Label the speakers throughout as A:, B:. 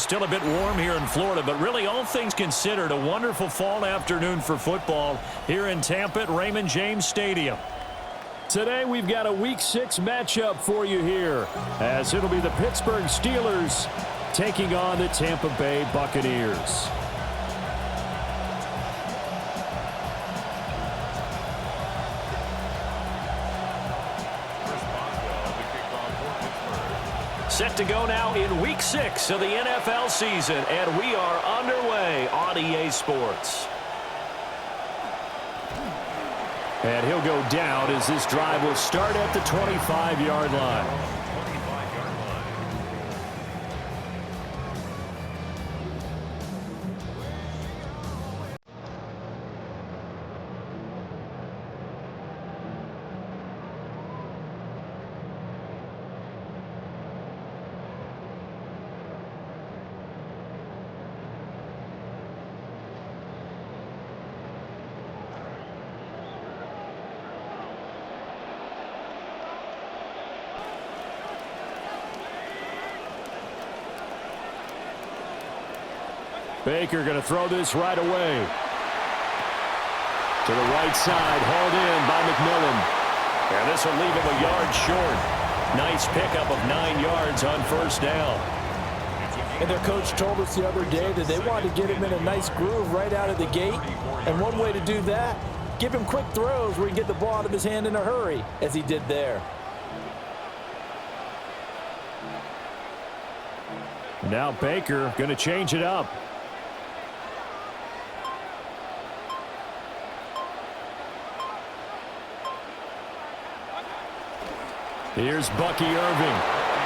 A: still a bit warm here in Florida, but really all things considered, a wonderful fall afternoon for football here in Tampa at Raymond James Stadium. Today we've got a Week 6 matchup for you here, as it'll be the Pittsburgh Steelers taking on the Tampa Bay Buccaneers. Set to go now in Week 6 of the NFL season, and we are underway on EA Sports. And he'll go down as this drive will start at the 25-yard line. Baker going to throw this right away. To the right side, hauled in by McMillan. And this will leave him a yard short. Nice pickup of 9 yards on first down.
B: And their coach told us the other day that they wanted to get him in a nice groove right out of the gate. And one way to do that, give him quick throws where he can get the ball out of his hand in a hurry, as he did there.
A: Now Baker going to change it up. Here's Bucky Irving.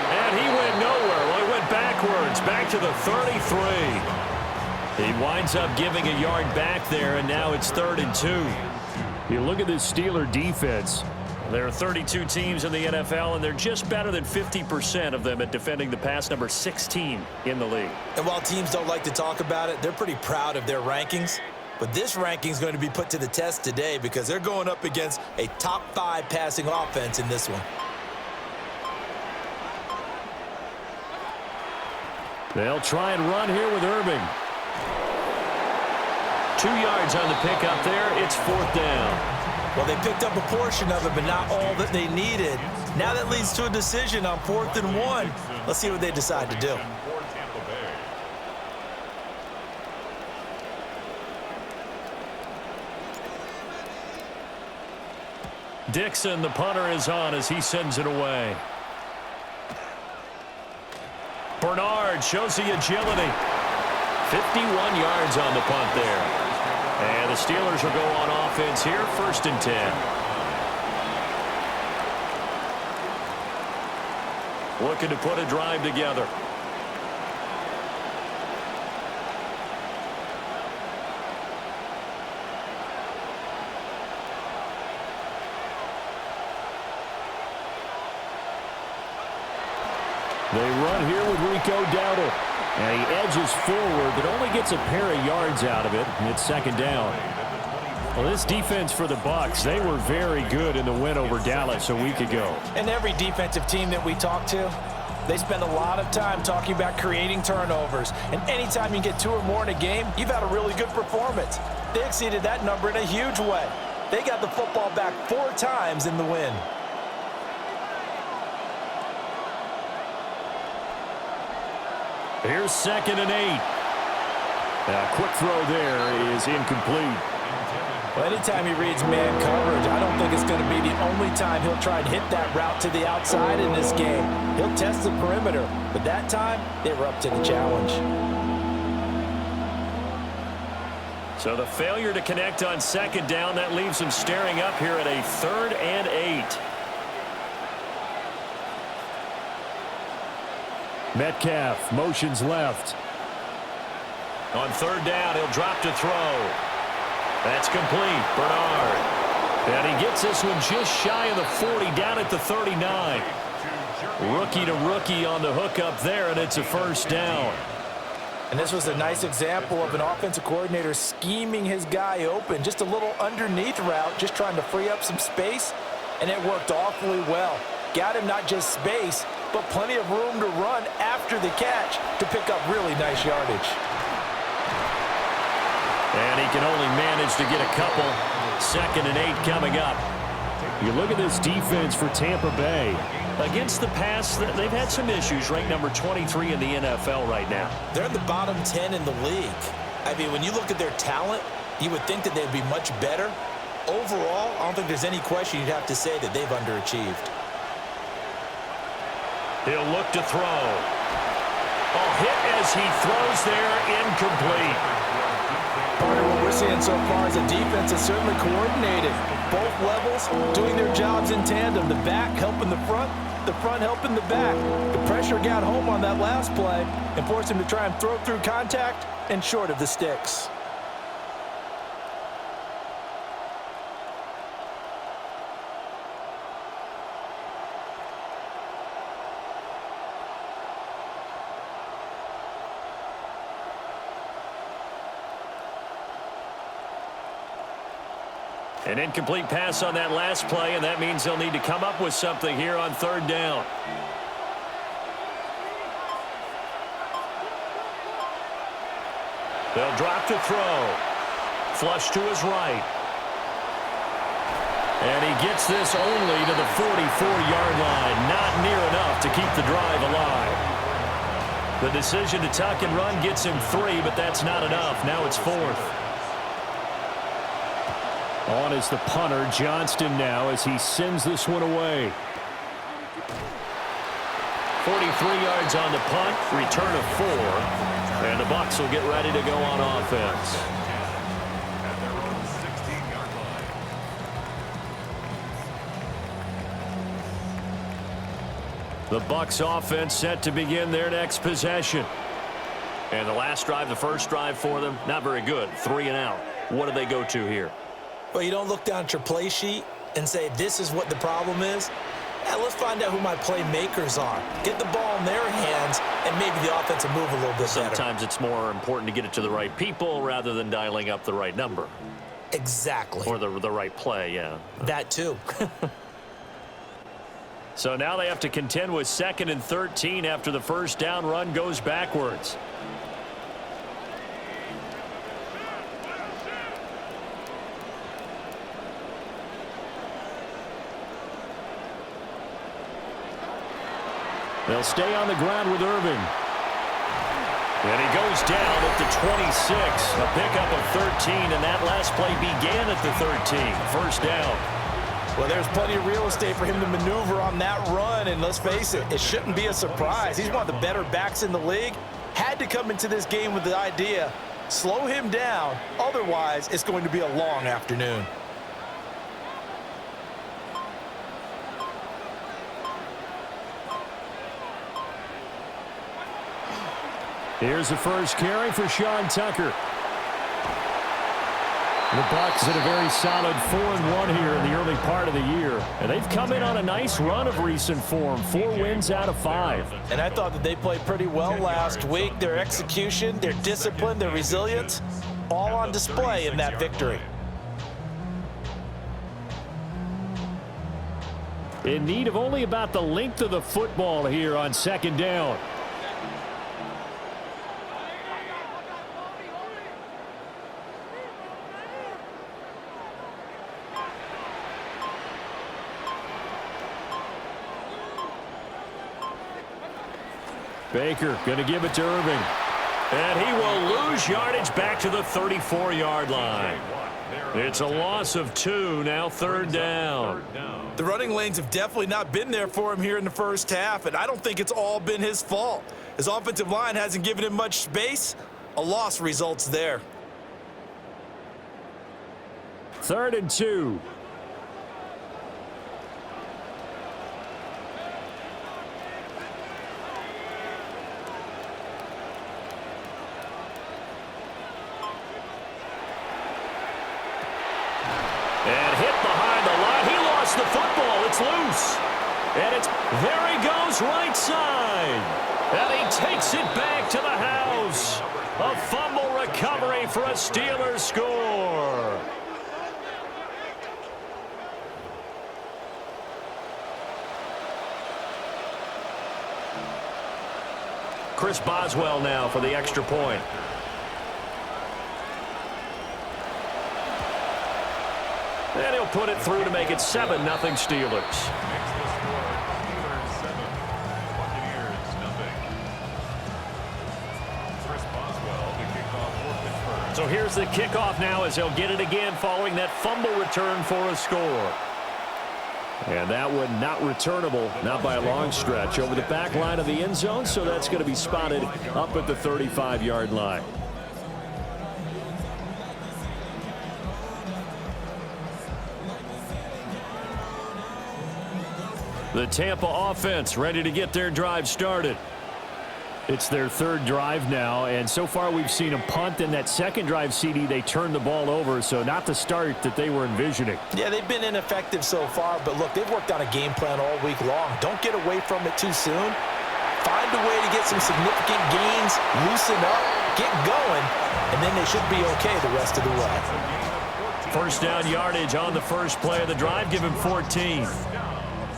A: And he went nowhere. Well, he went backwards, back to the 33. He winds up giving a yard back there, and now it's 3rd and 2. You look at this Steeler defense. There are 32 teams in the NFL, and they're just better than 50% of them at defending the pass, number 16 in the league.
B: And while teams don't like to talk about it, they're pretty proud of their rankings. But this ranking is going to be put to the test today because they're going up against a top 5 passing offense in this one.
A: They'll try and run here with Irving. 2 yards on the pickup there. It's 4th down.
B: Well, they picked up a portion of it, but not all that they needed. Now that leads to a decision on 4th and 1. Let's see what they decide to do.
A: Dixon, the punter, is on as he sends it away. Bernard shows the agility. 51 yards on the punt there. And the Steelers will go on offense here, 1st and 10. Looking to put a drive together. They run here with Rico Dowdle. And he edges forward, but only gets a pair of yards out of it. And it's 2nd down. Well, this defense for the Bucs, they were very good in the win over Dallas a week ago.
B: And every defensive team that we talk to, they spend a lot of time talking about creating turnovers. And anytime you get 2 or more in a game, you've had a really good performance. They exceeded that number in a huge way. They got the football back 4 times in the win.
A: Here's 2nd and 8. A quick throw there is incomplete.
B: Well, anytime he reads man coverage, I don't think it's going to be the only time he'll try and hit that route to the outside in this game. He'll test the perimeter, but that time they were up to the challenge.
A: So the failure to connect on 2nd down, that leaves him staring up here at a 3rd and 8. Metcalf motions left. On 3rd down, he'll drop to throw. That's complete. Bernard. And he gets this one just shy of the 40, down at the 39. Rookie to rookie on the hookup there, and it's a 1st down.
B: And this was a nice example of an offensive coordinator scheming his guy open. Just a little underneath route, just trying to free up some space, and it worked awfully well. got him not just space, but plenty of room to run after the catch to pick up really nice yardage.
A: And he can only manage to get a couple. 2nd and 8 coming up.
C: You look at this defense for Tampa Bay.
A: Against the pass, they've had some issues. Ranked number 23 in the NFL right now.
B: They're in the bottom 10 in the league. I mean, when you look at their talent, you would think that they'd be much better. Overall, I don't think there's any question you'd have to say that they've underachieved.
A: He'll look to throw. Hit as he throws there, incomplete.
B: Partner, what we're seeing so far is a defense that's certainly coordinated. Both levels doing their jobs in tandem. The back helping the front helping the back. The pressure got home on that last play and forced him to try and throw through contact and short of the sticks.
A: An incomplete pass on that last play, and that means they'll need to come up with something here on 3rd down. They'll drop to throw. Flush to his right. And he gets this only to the 44-yard line. Not near enough to keep the drive alive. The decision to tuck and run gets him 3, but that's not enough. Now it's 4th.
C: On is the punter, Johnston, now as he sends this one away.
A: 43 yards on the punt, return of 4, and the Bucs will get ready to go on offense. The Bucs offense set to begin their next possession. And the last drive, the first drive for them, not very good. 3 and out. What do they go to here?
B: Well, you don't look down at your play sheet and say, this is what the problem is. Yeah, let's find out who my playmakers are. Get the ball in their hands, and maybe the offense will move a little bit better.
A: Sometimes it's more important to get it to the right people rather than dialing up the right number.
B: Exactly.
A: Or the right play, yeah.
B: That too.
A: So now they have to contend with 2nd and 13 after the first down run goes backwards.
C: They'll stay on the ground with Irving.
A: And he goes down at the 26. A pickup of 13, and that last play began at the 13. First down.
B: Well, there's plenty of real estate for him to maneuver on that run, and let's face it, it shouldn't be a surprise. He's one of the better backs in the league. Had to come into this game with the idea, slow him down, otherwise it's going to be a long afternoon.
C: Here's the first carry for Sean Tucker. The Bucs had a very solid 4-1 here in the early part of the year. And they've come in on a nice run of recent form. 4 wins out of 5.
B: And I thought that they played pretty well last week. Their execution, their discipline, their resilience, all on display in that victory.
C: In need of only about the length of the football here on 2nd down. Baker going to give it to Irving.
A: And he will lose yardage back to the 34-yard line. It's a loss of 2, now 3rd down.
B: The running lanes have definitely not been there for him here in the first half, and I don't think it's all been his fault. His offensive line hasn't given him much space. A loss results there.
C: 3rd and 2.
A: And hit behind the line. He lost the football. It's loose. And there he goes, right side. And he takes it back to the house. A fumble recovery for a Steelers score. Chris Boswell now for the extra point. And he'll put it through to make it 7-0 Steelers. So here's the kickoff now as he'll get it again following that fumble return for a score. And that one not returnable, not by a long stretch, over the back line of the end zone, so that's going to be spotted up at the 35-yard line. The Tampa offense ready to get their drive started. It's their third drive now, and so far we've seen a punt. In that second drive, CD, they turned the ball over, so not the start that they were envisioning.
B: Yeah, they've been ineffective so far, but look, they've worked on a game plan all week long. Don't get away from it too soon. Find a way to get some significant gains, loosen up, get going, and then they should be okay the rest of the way.
A: First down yardage on the first play of the drive, give him 14.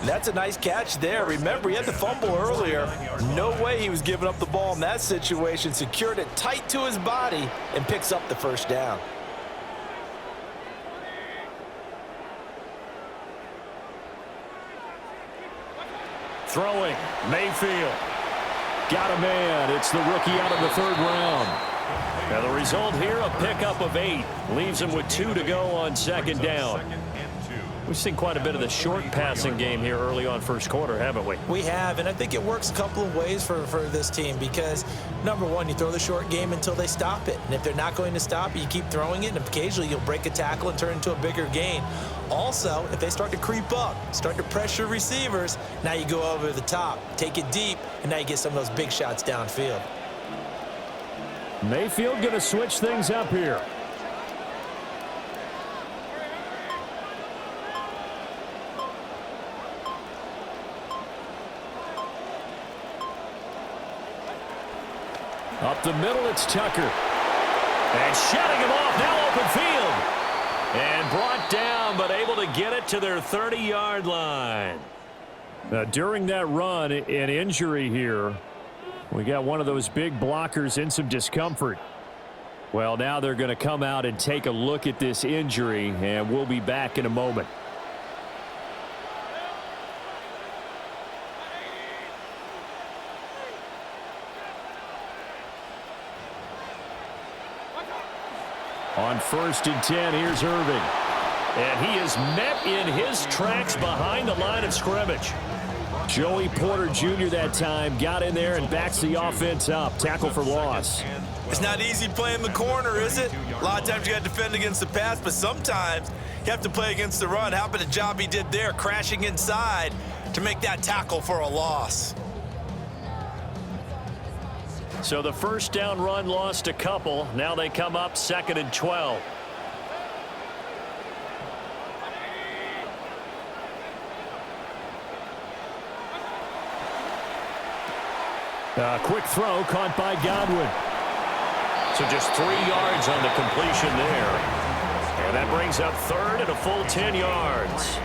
B: That's a nice catch there. Remember, he had the fumble earlier. No way he was giving up the ball in that situation. Secured it tight to his body and picks up the first down.
A: Throwing, Mayfield. Got a man. It's the rookie out of the third round. And the result here, a pickup of 8. Leaves him with 2 to go on second down. We've seen quite a bit of the short passing game here early on first quarter, haven't we?
B: We have, and I think it works a couple of ways for this team because, number one, you throw the short game until they stop it. And if they're not going to stop it, you keep throwing it, and occasionally you'll break a tackle and turn it into a bigger gain. Also, if they start to creep up, start to pressure receivers, now you go over the top, take it deep, and now you get some of those big shots downfield.
C: Mayfield going to switch things up here. Up the middle, it's Tucker. And shutting him off, now open field. And brought down, but able to get it to their 30-yard line. Now, during that run, an injury here. We got one of those big blockers in some discomfort. Well, now they're going to come out and take a look at this injury, and we'll be back in a moment. On 1st and 10, here's Irving. And he is met in his tracks behind the line of scrimmage. Joey Porter Jr. that time got in there and backs the offense up. Tackle for loss.
B: It's not easy playing the corner, is it? A lot of times you got to defend against the pass, but sometimes you have to play against the run. How about the job he did there, crashing inside to make that tackle for a loss?
A: So the first down run lost a couple. Now they come up 2nd and 12.
C: Quick throw caught by Godwin.
A: So just 3 yards on the completion there. And that brings up 3rd and a full 10 yards.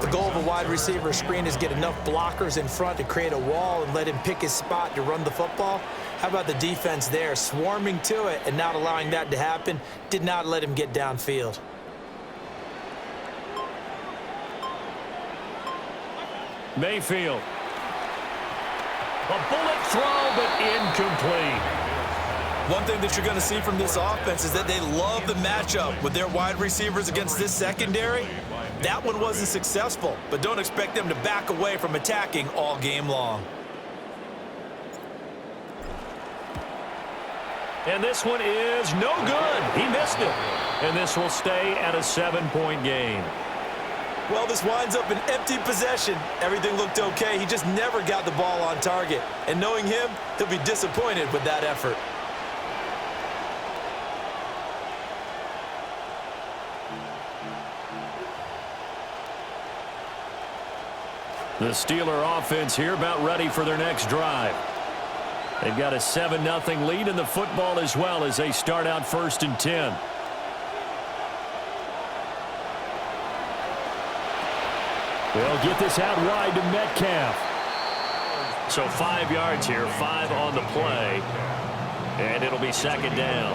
B: The goal of a wide receiver screen is get enough blockers in front to create a wall and let him pick his spot to run the football. How about the defense there, swarming to it and not allowing that to happen? Did not let him get downfield.
A: Mayfield. A bullet throw, but incomplete.
B: One thing that you're going to see from this offense is that they love the matchup with their wide receivers against this secondary. That one wasn't successful, but don't expect them to back away from attacking all game long.
A: And this one is no good. He missed it. And this will stay at a 7-point game.
B: Well, this winds up an empty possession. Everything looked okay. He just never got the ball on target. And knowing him, he'll be disappointed with that effort.
A: The Steeler offense here about ready for their next drive. They've got a 7-0 lead in the football as well as they start out 1st and 10. They'll get this out wide to Metcalf.
C: So 5 yards here, 5 on the play, and it'll be second down.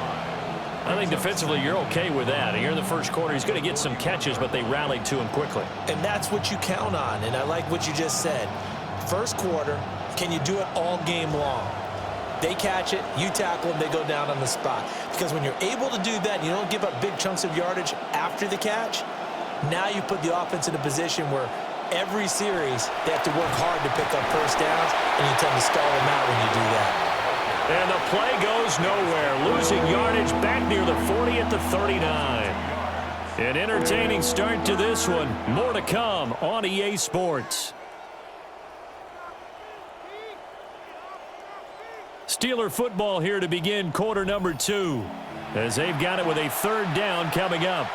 C: I think defensively you're okay with that. Here in the first quarter, he's going to get some catches, but they rallied to him quickly.
B: And that's what you count on, and I like what you just said. First quarter, can you do it all game long? They catch it, you tackle them, they go down on the spot. Because when you're able to do that, you don't give up big chunks of yardage after the catch, now you put the offense in a position where every series they have to work hard to pick up first downs, and you tend to stall them out when you do that.
C: And the play goes nowhere. Losing yardage back near the 40 at the 39. An entertaining start to this one. More to come on EA Sports. Steeler football here to begin quarter number 2, as they've got it with a third down coming up.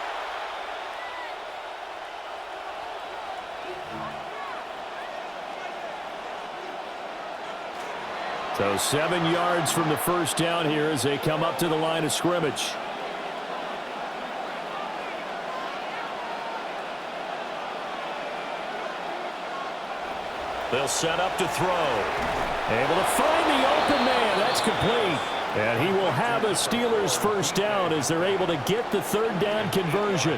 C: So 7 yards from the first down here as they come up to the line of scrimmage. They'll set up to throw. Able to find the open man. That's complete. And he will have a Steelers first down as they're able to get the third down conversion.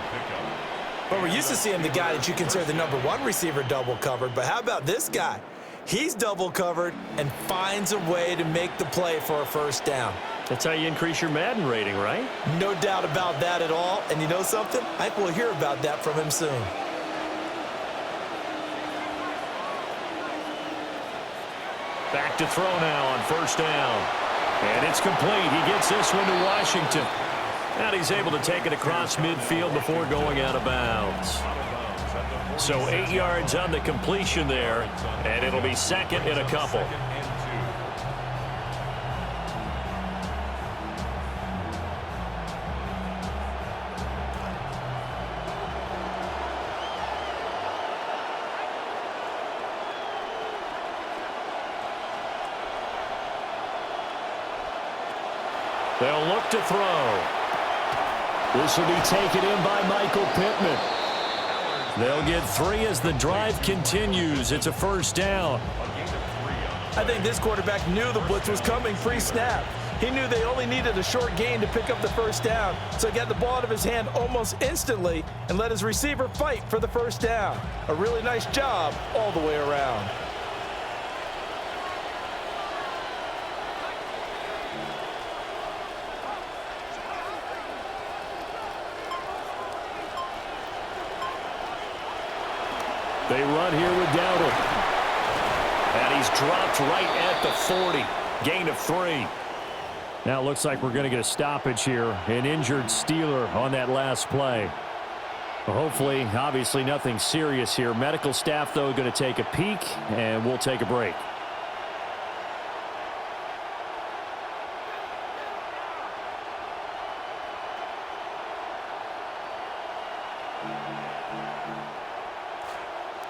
B: Well, we're used to seeing the guy that you consider the number 1 receiver double covered, but how about this guy? He's double covered and finds a way to make the play for a first down.
C: That's how you increase your Madden rating, right?
B: No doubt about that at all. And you know something? I think we'll hear about that from him soon.
C: Back to throw now on first down. And it's complete. He gets this one to Washington. And he's able to take it across midfield before going out of bounds. So 8 yards on the completion there, and it'll be second and a couple. They'll look to throw. This will be taken in by Michael Pittman. They'll get 3 as the drive continues. It's a first down.
B: I think this quarterback knew the blitz was coming pre-snap. He knew they only needed a short gain to pick up the first down, so he got the ball out of his hand almost instantly and let his receiver fight for the first down. A really nice job all the way around.
C: They run here with Dowdle. And he's dropped right at the 40. Gain of 3. Now it looks like we're going to get a stoppage here. An injured Steeler on that last play. Well, hopefully, obviously nothing serious here. Medical staff, though, going to take a peek, and we'll take a break.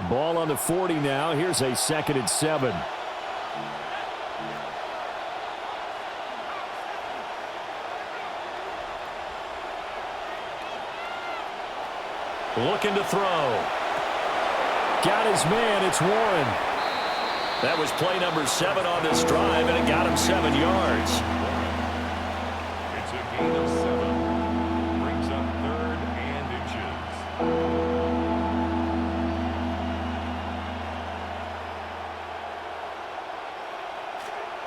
C: Ball on the 40 now. Here's a 2nd and 7. Looking to throw. Got his man. It's Warren. That was play number 7 on this drive, and it got him 7 yards.
D: It's a gain of 7. Brings up 3rd and inches.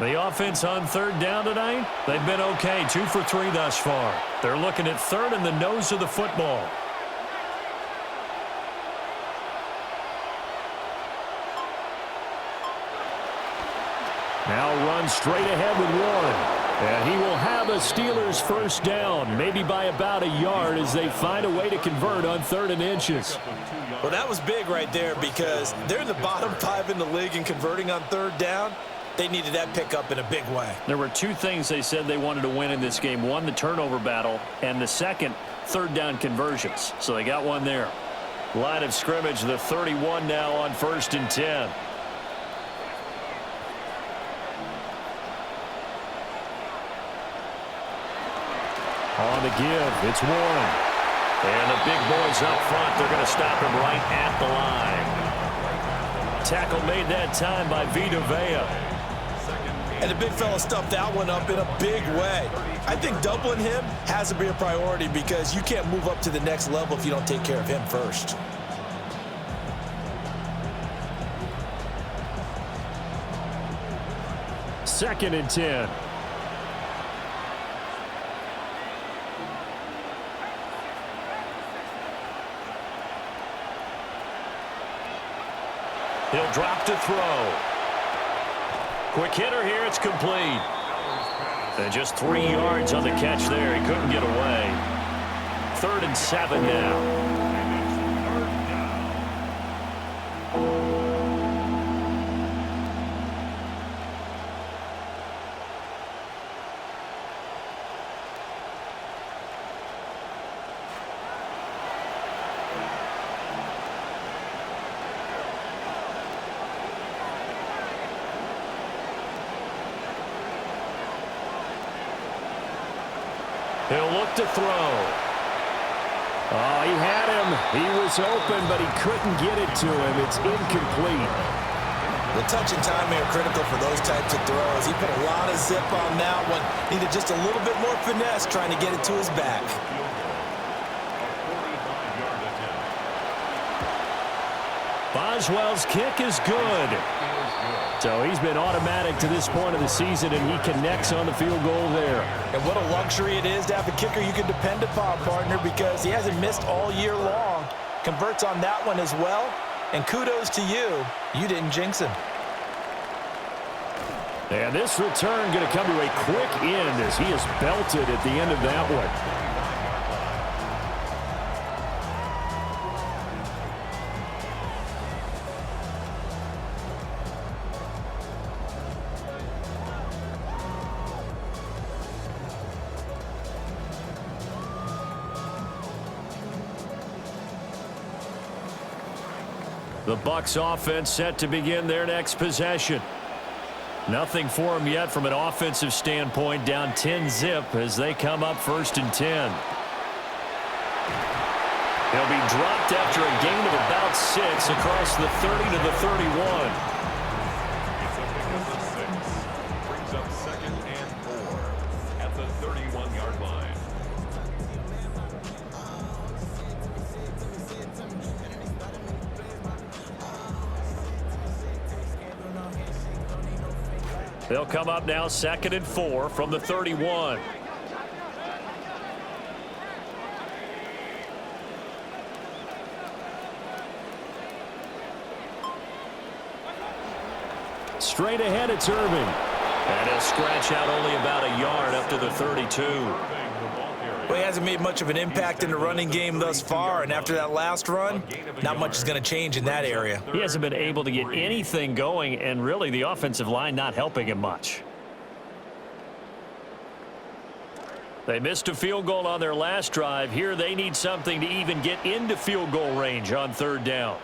C: The offense on 3rd down tonight, they've been okay. 2 for 3 thus far. They're looking at 3rd and the nose of the football. Now run straight ahead with Warren. And he will have a Steelers first down, maybe by about a yard as they find a way to convert on 3rd and inches.
B: Well, that was big right there because they're in the bottom 5 in the league in converting on 3rd down. They needed that pickup in a big way.
C: There were 2 things they said they wanted to win in this game. One, the turnover battle, and the second, 3rd down conversions. So they got one there. Line of scrimmage, the 31 now on 1st and 10. On the give, it's Warren. And the big boys up front, they're going to stop him right at the line. Tackle made that time by Vita Vea.
B: And the big fella stuffed that one up in a big way. I think doubling him has to be a priority because you can't move up to the next level if you don't take care of him first.
C: Second and 10.
A: He'll drop to throw. Quick hitter here. It's complete. And just 3 yards on the catch there. He couldn't get away. 3rd and 7 now. He'll look to throw.
C: Oh, he had him. He was open, but he couldn't get it to him. It's incomplete.
B: The touch and timing are critical for those types of throws. He put a lot of zip on that one. Needed just a little bit more finesse trying to get it to his back.
C: Boswell's kick is good. So he's been automatic to this point of the season, and he connects on the field goal there.
B: And what a luxury it is to have a kicker you can depend upon, partner, because he hasn't missed all year long. Converts on that one as well. And kudos to you. You didn't jinx him.
C: And this return going to come to a quick end as he is belted at the end of that one. The Bucs offense set to begin their next possession. Nothing for them yet from an offensive standpoint, down 10-zip as they come up 1st and 10. He'll be dropped after a gain of about 6 across the 30 to the 31.
D: It's a pickup of 6. Brings up 2nd and 4 at the 31-yard line.
C: They'll come up now 2nd and 4 from the 31. Straight ahead, it's Irving.
A: And he'll scratch out only about a yard up to the 32.
B: Well, he hasn't made much of an impact in the running game thus far, and after that last run, not much is going to change in that area.
C: He hasn't been able to get anything going, and really the offensive line not helping him much. They missed a field goal on their last drive. Here they need something to even get into field goal range on 3rd down.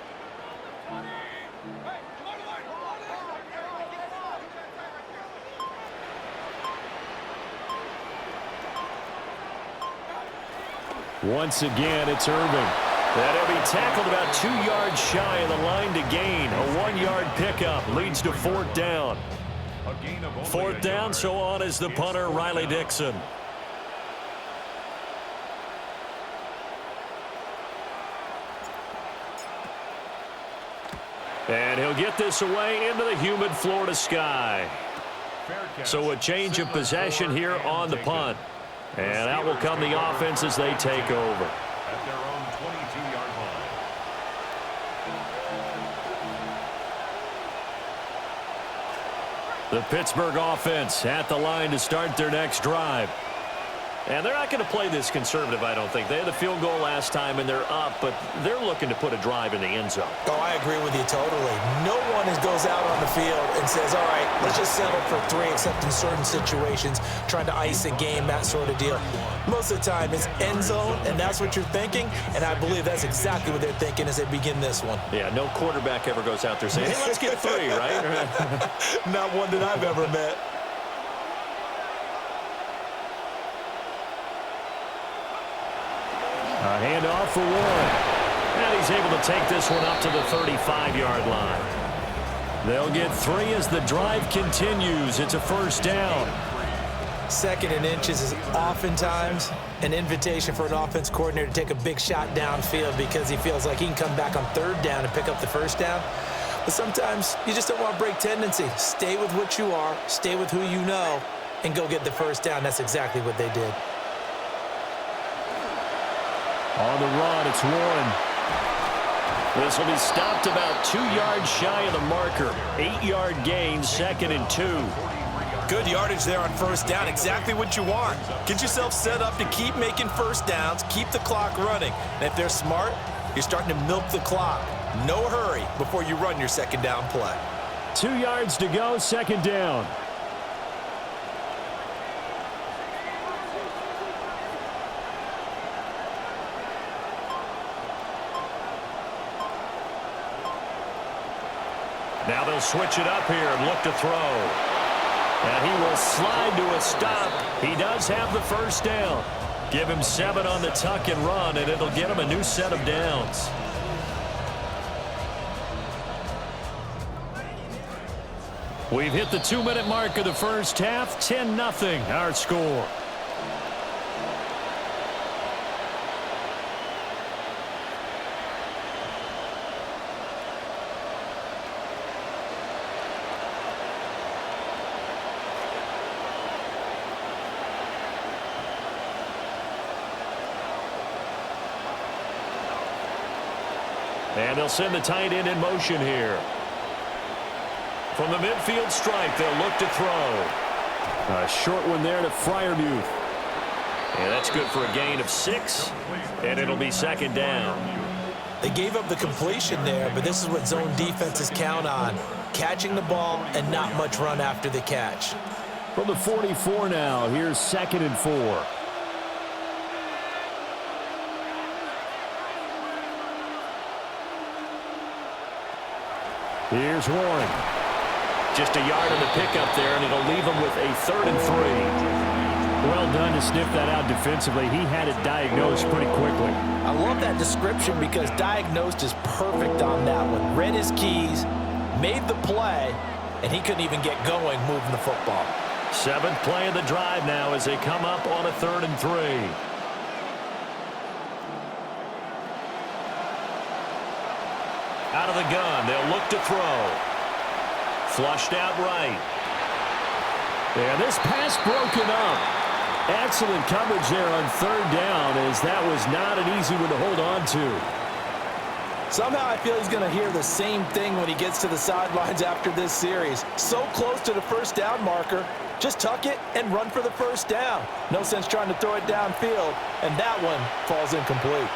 C: Once again, it's Irving. And he'll be tackled about 2 yards shy of the line to gain. A 1-yard pickup leads to 4th down. 4th down, so on is the punter, Riley Dixon. And he'll get this away into the humid Florida sky. So a change of possession here on the punt. And out will come the offense as they take over.
D: At their own 22-yard line.
C: The Pittsburgh offense at the line to start their next drive.
A: And they're not going to play this conservative, I don't think. They had the field goal last time, and they're up, but they're looking to put a drive in the end zone.
B: Oh, I agree with you totally. No one goes out on the field and says, all right, let's just settle for 3, except in certain situations, trying to ice a game, that sort of deal. Most of the time, it's end zone, and that's what you're thinking, and I believe that's exactly what they're thinking as they begin this one.
A: Yeah, no quarterback ever goes out there saying, hey, let's get 3, right?
B: Not one that I've ever met.
C: A handoff for Warren. And he's able to take this one up to the 35-yard line. They'll get 3 as the drive continues. It's a first down.
B: 2nd and inches is oftentimes an invitation for an offense coordinator to take a big shot downfield because he feels like he can come back on 3rd down and pick up the first down. But sometimes you just don't want to break tendency. Stay with what you are, stay with who you know, and go get the first down. That's exactly what they did.
C: On the run, it's Warren.
A: This will be stopped about 2 yards shy of the marker. 8-yard gain, 2nd and 2.
B: Good yardage there on first down, exactly what you want. Get yourself set up to keep making first downs, keep the clock running. And if they're smart, you're starting to milk the clock. No hurry before you run your 2nd down play.
C: 2 yards to go, 2nd down.
A: Now they'll switch it up here and look to throw. And he will slide to a stop. He does have the first down. Give him 7 on the tuck and run, and it'll get him a new set of downs. We've hit the 2-minute mark of the first half. 10-0 our score. And they'll send the tight end in motion here. From the midfield stripe, they'll look to throw.
C: A short one there to Freiermuth.
A: And that's good for a gain of 6. And it'll be 2nd down.
B: They gave up the completion there, but this is what zone defenses count on. Catching the ball and not much run after the catch.
C: From the 44 now, here's 2nd and 4. Here's Warren.
A: Just a yard on the pickup there, and it'll leave him with a 3rd and 3.
C: Well done to sniff that out defensively. He had it diagnosed pretty quickly.
B: I love that description because diagnosed is perfect on that one. Read his keys, made the play, and he couldn't even get going moving the football.
A: 7th play of the drive now as they come up on a 3rd and 3. Out of the gun, they'll look to throw. Flushed out right.
C: And this pass broken up. Excellent coverage there on 3rd down, as that was not an easy one to hold on to.
B: Somehow I feel he's going to hear the same thing when he gets to the sidelines after this series. So close to the first down marker. Just tuck it and run for the first down. No sense trying to throw it downfield, and that one falls incomplete.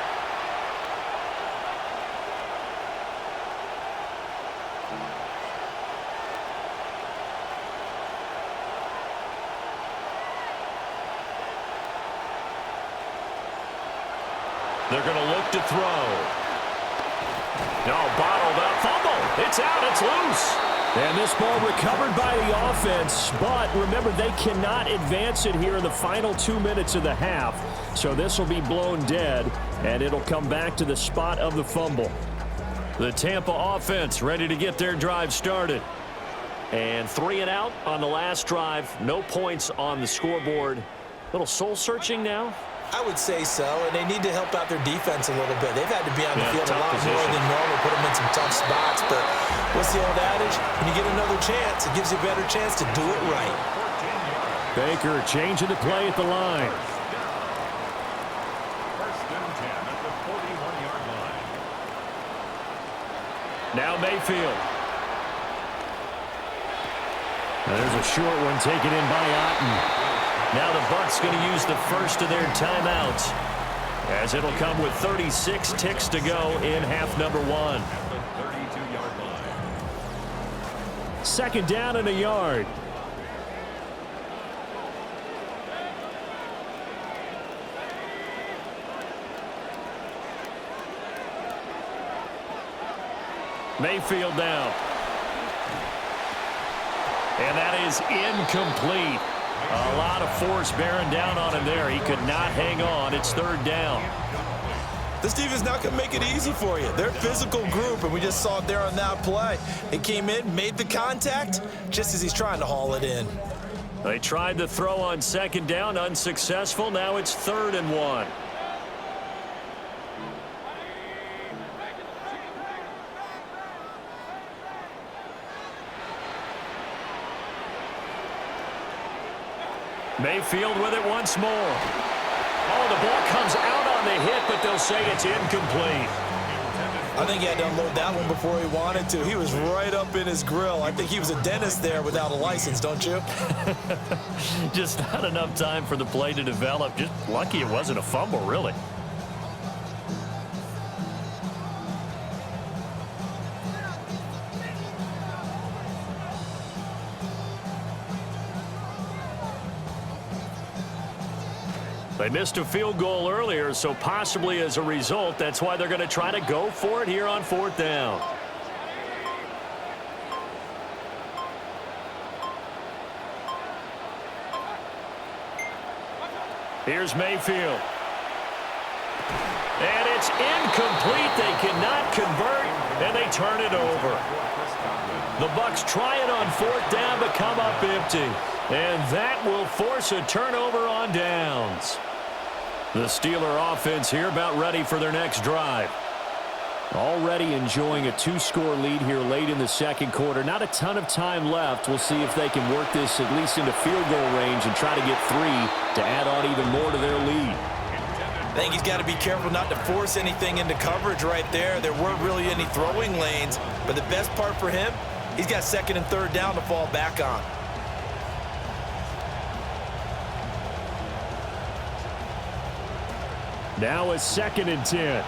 A: They're going to look to throw. No, bottled up. Fumble. It's out. It's loose.
C: And this ball recovered by the offense, but remember, they cannot advance it here in the final 2 minutes of the half. So this will be blown dead, and it'll come back to the spot of the fumble.
A: The Tampa offense ready to get their drive started. And 3 and out on the last drive. No points on the scoreboard. Little soul-searching now.
B: I would say so, and they need to help out their defense a little bit. They've had to be on the field a lot
A: position.
B: more than normal, put them in some tough spots. But what's the old adage? When you get another chance, it gives you a better chance to do it right.
C: Baker changing the play at the line.
D: First and 10 at the 41-yard line.
A: Now Mayfield.
C: There's a short one taken in by Otten.
A: Now the Bucs going to use the first of their timeouts, as it'll come with 36 ticks to go in half number 1.
D: At the 32-yard line.
C: 2nd down and a yard.
A: Mayfield now. And that is incomplete. A lot of force bearing down on him there. He could not hang on. It's 3rd down.
B: This defense not going to make it easy for you. They're a physical group, and we just saw it there on that play. It came in, made the contact, just as he's trying to haul it in.
C: They tried the throw on second down, unsuccessful. Now it's 3rd and 1. Mayfield with it once more. Oh, the ball comes out on the hit, but they'll say it's incomplete.
B: I think he had to unload that one before he wanted to. He was right up in his grill. I think he was a dentist there without a license, don't you?
C: Just not enough time for the play to develop. Just lucky it wasn't a fumble, really. They missed a field goal earlier, so possibly as a result, that's why they're going to try to go for it here on 4th down. Here's Mayfield. And it's incomplete. They cannot convert, and they turn it over. The Bucs try it on 4th down, but come up empty. And that will force a turnover on downs. The Steeler offense here about ready for their next drive. Already enjoying a 2-score lead here late in the second quarter. Not a ton of time left. We'll see if they can work this at least into field goal range and try to get 3 to add on even more to their lead.
B: I think he's got to be careful not to force anything into coverage right there. There weren't really any throwing lanes, but the best part for him, he's got 2nd and 3rd down to fall back on.
C: Now it's 2nd and 10.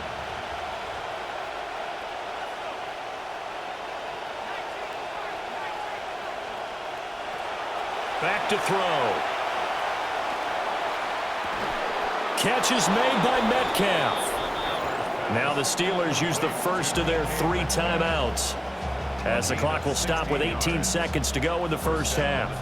C: Back to throw. Catch is made by Metcalf. Now the Steelers use the first of their 3 timeouts, as the clock will stop with 18 seconds to go in the first half.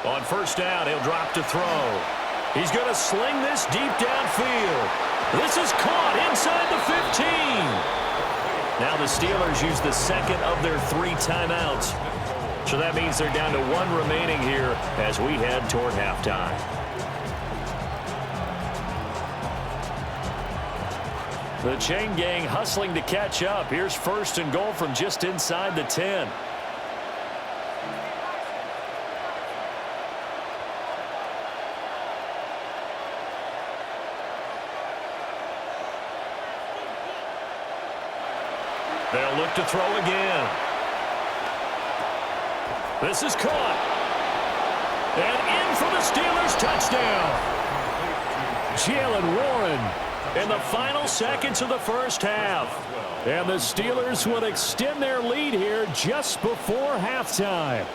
C: On first down, he'll drop to throw. He's going to sling this deep downfield. This is caught inside the 15. Now the Steelers use the 2nd of their 3 timeouts. So that means they're down to 1 remaining here as we head toward halftime. The chain gang hustling to catch up. Here's 1st and goal from just inside the 10. They'll look to throw again. This is caught. And in for the Steelers touchdown. Jalen Warren in the final seconds of the first half. And the Steelers would extend their lead here just before halftime.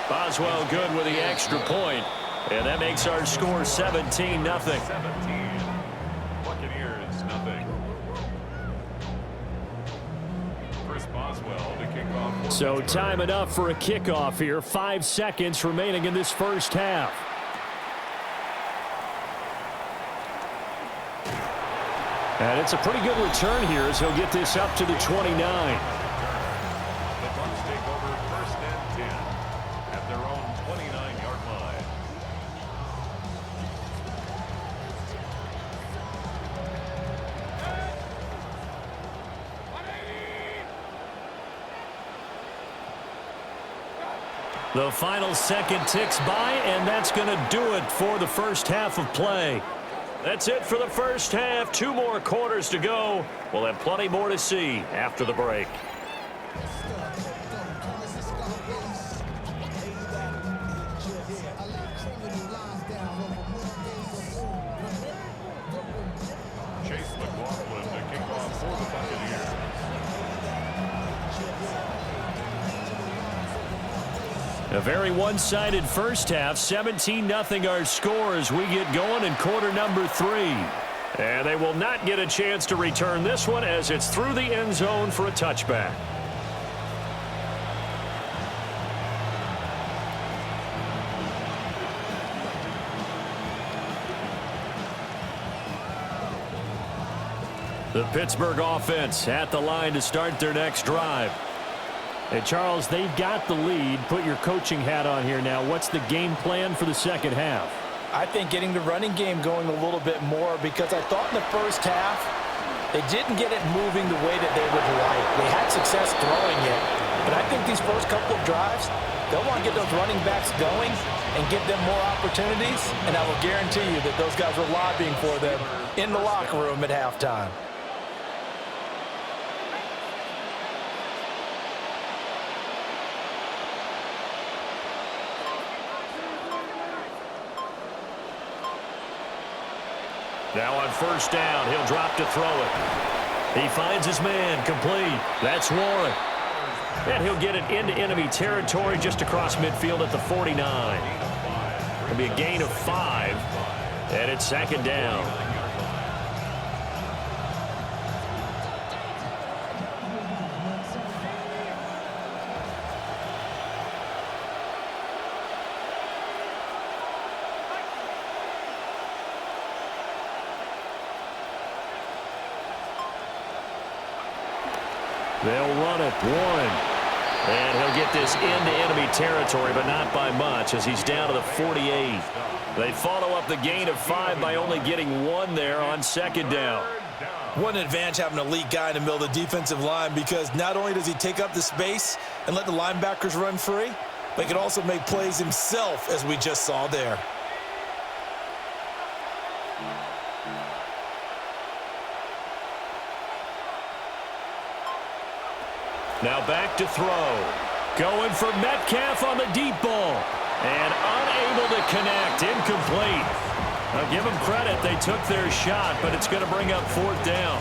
C: Boswell good with the extra point. And that makes our score 17-0.
D: 17. Buccaneers, nothing. Chris Boswell to kick off.
C: So time enough for a kickoff here. 5 seconds remaining in this first half. And it's a pretty good return here as he'll get this up to the 29.
D: The Bucs take over 1st and 10 at their own 29-yard line.
C: The final second ticks by, and that's going to do it for the first half of play. That's it for the first half. 2 more quarters to go. We'll have plenty more to see after the break.
D: Chase McLaughlin to kick off for the Buccaneers.
C: A very one-sided first half, 17-0 our score as we get going in quarter number 3. And they will not get a chance to return this one as it's through the end zone for a touchback. The Pittsburgh offense at the line to start their next drive. Hey, Charles, they've got the lead. Put your coaching hat on here now. What's the game plan for the second half?
B: I think getting the running game going a little bit more because I thought in the first half they didn't get it moving the way that they would like. They had success throwing it, but I think these first couple of drives, they'll want to get those running backs going and give them more opportunities, and I will guarantee you that those guys were lobbying for them in the locker room at halftime.
C: Now on first down, he'll drop to throw it. He finds his man, complete. That's Warren. And he'll get it into enemy territory just across midfield at the 49. It'll be a gain of 5, and it's second down. They'll run it. Warren. And he'll get this into enemy territory, but not by much as he's down to the 48. They follow up the gain of 5 by only getting 1 there on second down.
B: What an advantage having an elite guy in the middle of the defensive line because not only does he take up the space and let the linebackers run free, but he can also make plays himself, as we just saw there.
C: Now back to throw. Going for Metcalf on the deep ball. And unable to connect. Incomplete. I'll give them credit. They took their shot, but it's going to bring up 4th down.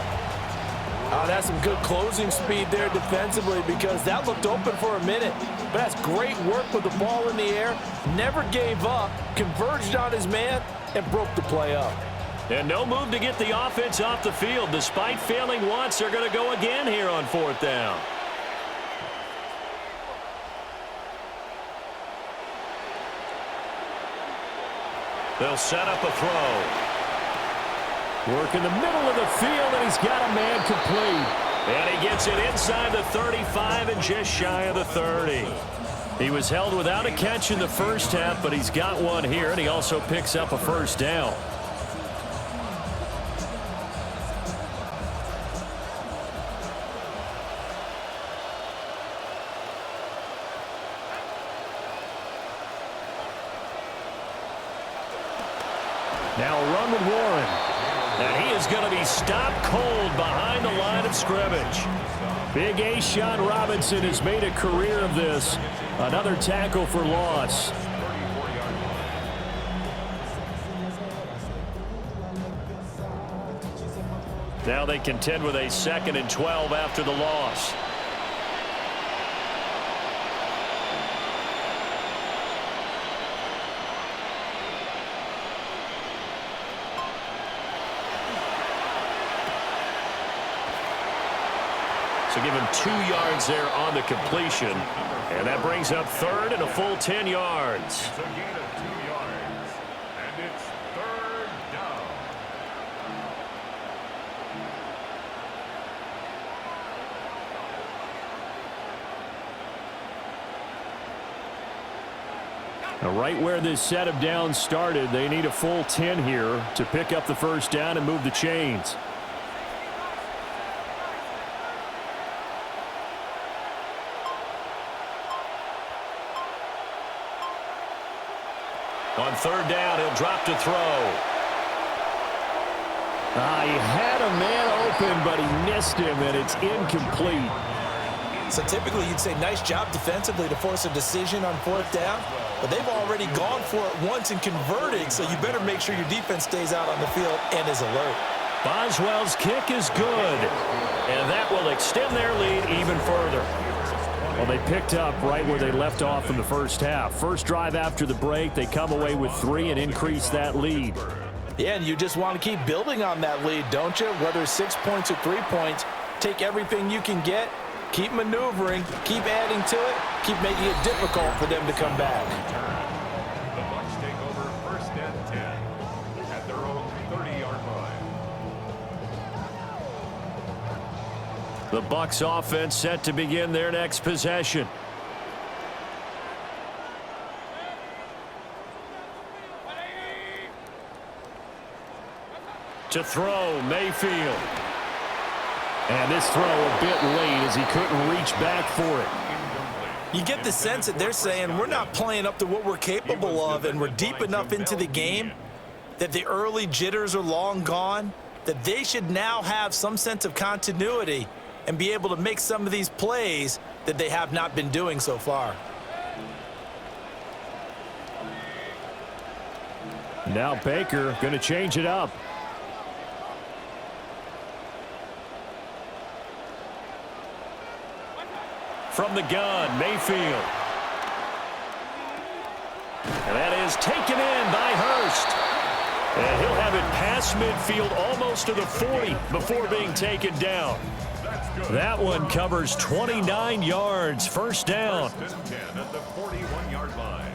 B: Oh, that's some good closing speed there defensively because that looked open for a minute. But that's great work with the ball in the air. Never gave up. Converged on his man and broke the play up.
C: And no move to get the offense off the field. Despite failing once, they're going to go again here on 4th down. They'll set up a throw. Work in the middle of the field, and he's got a man complete. And he gets it inside the 35 and just shy of the 30. He was held without a catch in the first half, but he's got one here, and he also picks up a first down. Now a run with Warren. And he is going to be stopped cold behind the line of scrimmage. Big A-Shot Robinson has made a career of this. Another tackle for loss. Now they contend with a 2nd and 12 after the loss. So give him 2 yards there on the completion. And that brings up 3rd and a full 10 yards.
D: It's a gain of 2 yards. And it's 3rd down.
C: Now right where this set of downs started, they need a full 10 here to pick up the first down and move the chains. On 3rd down, he'll drop to throw. He had a man open, but he missed him, and it's incomplete.
B: So typically you'd say nice job defensively to force a decision on 4th down. but they've already gone for it once and converted, so you better make sure your defense stays out on the field and is alert.
C: Boswell's kick is good, and that will extend their lead even further. Well, they picked up right where they left off in the first half. First drive after the break, they come away with 3 and increase that lead.
B: Yeah, and you just want to keep building on that lead, don't you? Whether it's 6 points or 3 points, take everything you can get, keep maneuvering, keep adding to it, keep making it difficult for them to come back.
D: The Bucs take over first and 10 at their own 30-yard line.
C: The Bucs offense set to begin their next possession. To throw, Mayfield. And this throw a bit late as he couldn't reach back for it.
B: You get the sense that they're saying we're not playing up to what we're capable of, and we're deep enough into the game that the early jitters are long gone, that they should now have some sense of continuity and be able to make some of these plays that they have not been doing so far.
C: Now Baker going to change it up. From the gun, Mayfield. And that is taken in by Hurst. And he'll have it past midfield almost to the 40 before being taken down. That one covers 29 yards. First down.
D: First and 10 at the 41-yard line.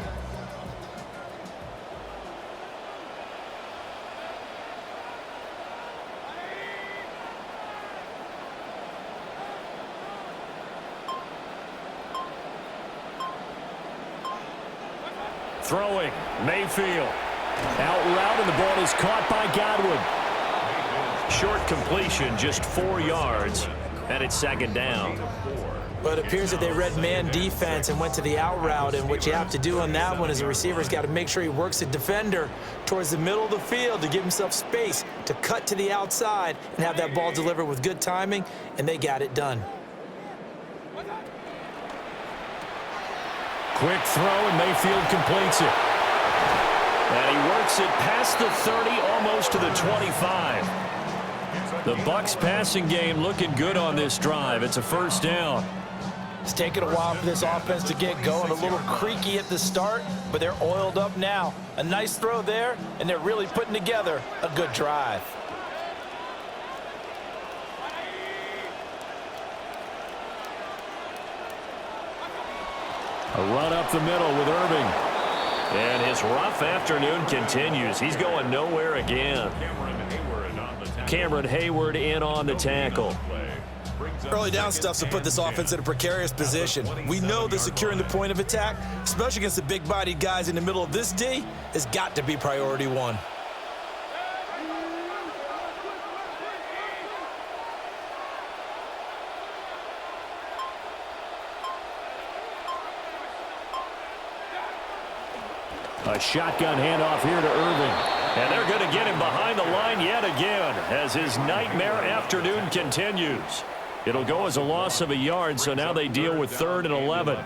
C: Throwing, Mayfield. Out route, and the ball is caught by Godwin. Short completion, just 4 yards, and it's second down.
B: But it appears that they read man defense and went to the out route, and what you have to do on that one is the receiver's got to make sure he works the defender towards the middle of the field to give himself space to cut to the outside and have that ball delivered with good timing, and they got it done.
C: Quick throw, and Mayfield completes it. And he works it past the 30, almost to the 25. The Bucs passing game looking good on this drive. It's a first down.
B: It's taken a while for this offense to get going. A little creaky at the start, but they're oiled up now. A nice throw there, and they're really putting together a good drive.
C: A run up the middle with Irving. And his rough afternoon continues. He's going nowhere again. Cameron Hayward in on the tackle.
B: Early down stuff's to put this offense in a precarious position. We know that securing the point of attack, especially against the big-bodied guys in the middle of this D, has got to be priority one.
C: A shotgun handoff here to Irving. And they're going to get him behind the line yet again as his nightmare afternoon continues. It'll go as a loss of a yard, so now they deal with 3rd and 11.
B: I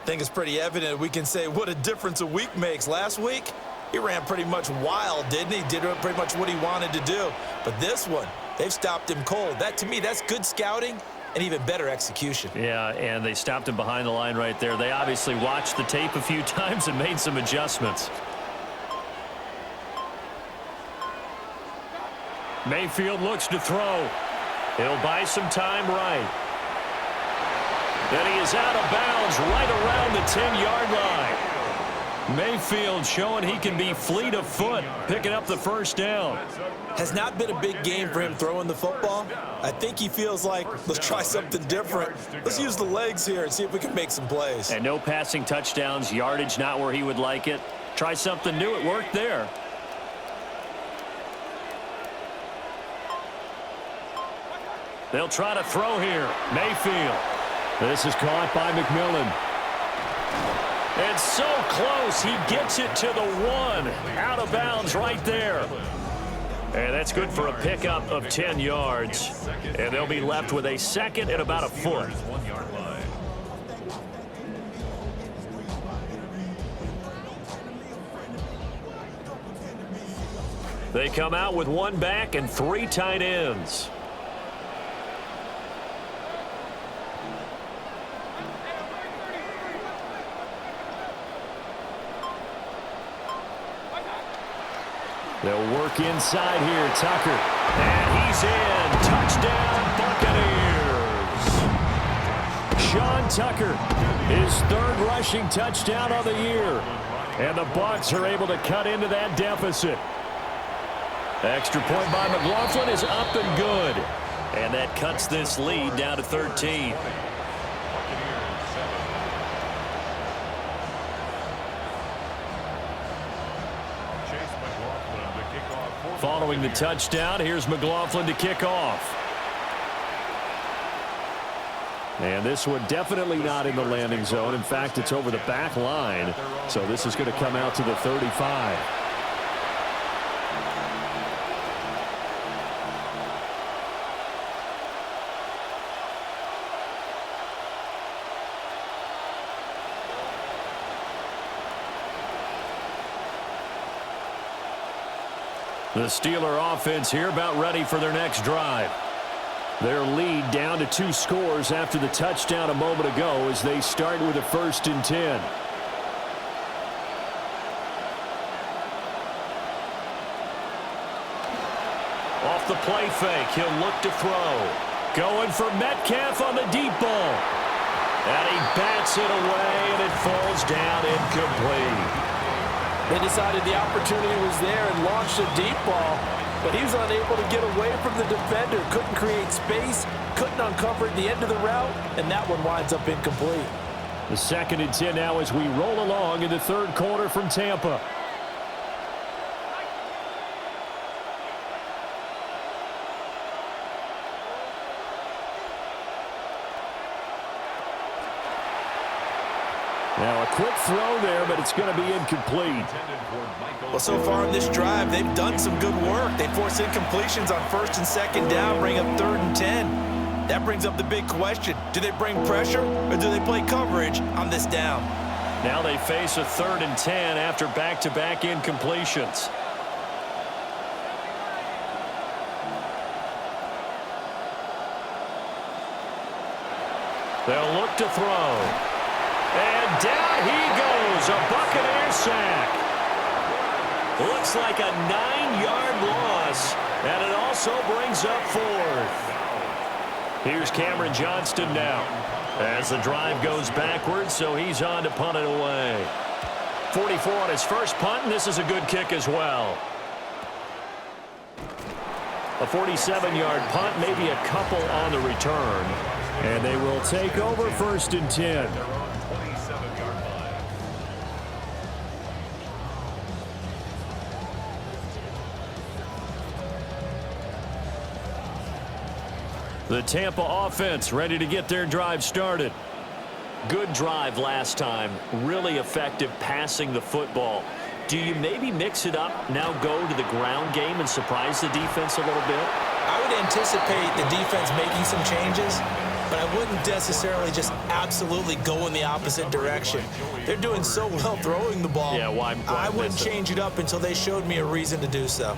B: think it's pretty evident we can say what a difference a week makes. Last week, he ran pretty much wild, didn't he? Did pretty much what he wanted to do. But this one, they've stopped him cold. That, to me, that's good scouting and even better execution.
C: Yeah, and they stopped him behind the line right there. They obviously watched the tape a few times and made some adjustments. Mayfield looks to throw. He'll buy some time right. Then he is out of bounds right around the 10-yard line. Mayfield showing he can be fleet of foot, picking up the first down.
B: Has not been a big game for him throwing the football. I think he feels like, let's try something different. Let's use the legs here and see if we can make some plays.
C: And no passing touchdowns, yardage not where he would like it. Try something new, it worked there. They'll try to throw here. Mayfield. This is caught by McMillan. It's so close. He gets it to the 1. Out of bounds right there. And that's good for a pickup of 10 yards. And they'll be left with a second and about a foot. They come out with one back and 3 tight ends. They'll work inside here, Tucker. And he's in. Touchdown, Buccaneers. Sean Tucker, his 3rd rushing touchdown of the year. And the Bucs are able to cut into that deficit. Extra point by McLaughlin is up and good. And that cuts this lead down to 13. Following the touchdown, here's McLaughlin to kick off. And this one definitely not in the landing zone. In fact, it's over the back line. So this is going to come out to the 35. The Steeler offense here about ready for their next drive. Their lead down to 2 scores after the touchdown a moment ago as they start with a 1st and 10. Off the play fake, he'll look to throw. Going for Metcalf on the deep ball. And he bats it away, and it falls down incomplete.
B: They decided the opportunity was there and launched a deep ball, but he was unable to get away from the defender. Couldn't create space, couldn't uncover at the end of the route, and that one winds up incomplete.
C: The 2nd and 10 now as we roll along in the 3rd quarter from Tampa. Now a quick throw there, but it's going to be incomplete.
B: Well, so far in this drive, they've done some good work. They force incompletions on 1st and 2nd down, bring up 3rd and 10. That brings up the big question. Do they bring pressure or do they play coverage on this down?
C: Now they face a 3rd and 10 after back-to-back incompletions. They'll look to throw. And down he goes, a Buccaneer sack. Looks like a 9-yard loss, and it also brings up 4th. Here's Cameron Johnston now as the drive goes backwards, so he's on to punt it away. 44 on his first punt, and this is a good kick as well. A 47-yard punt, maybe a couple on the return, and they will take over 1st and 10. The Tampa offense ready to get their drive started. Good drive last time. Really effective passing the football. Do you maybe mix it up, now go to the ground game and surprise the defense a little bit?
B: I would anticipate the defense making some changes, but I wouldn't necessarily just absolutely go in the opposite direction. They're doing so well throwing the ball.
C: Yeah, why
B: I wouldn't change it up until they showed me a reason to do so.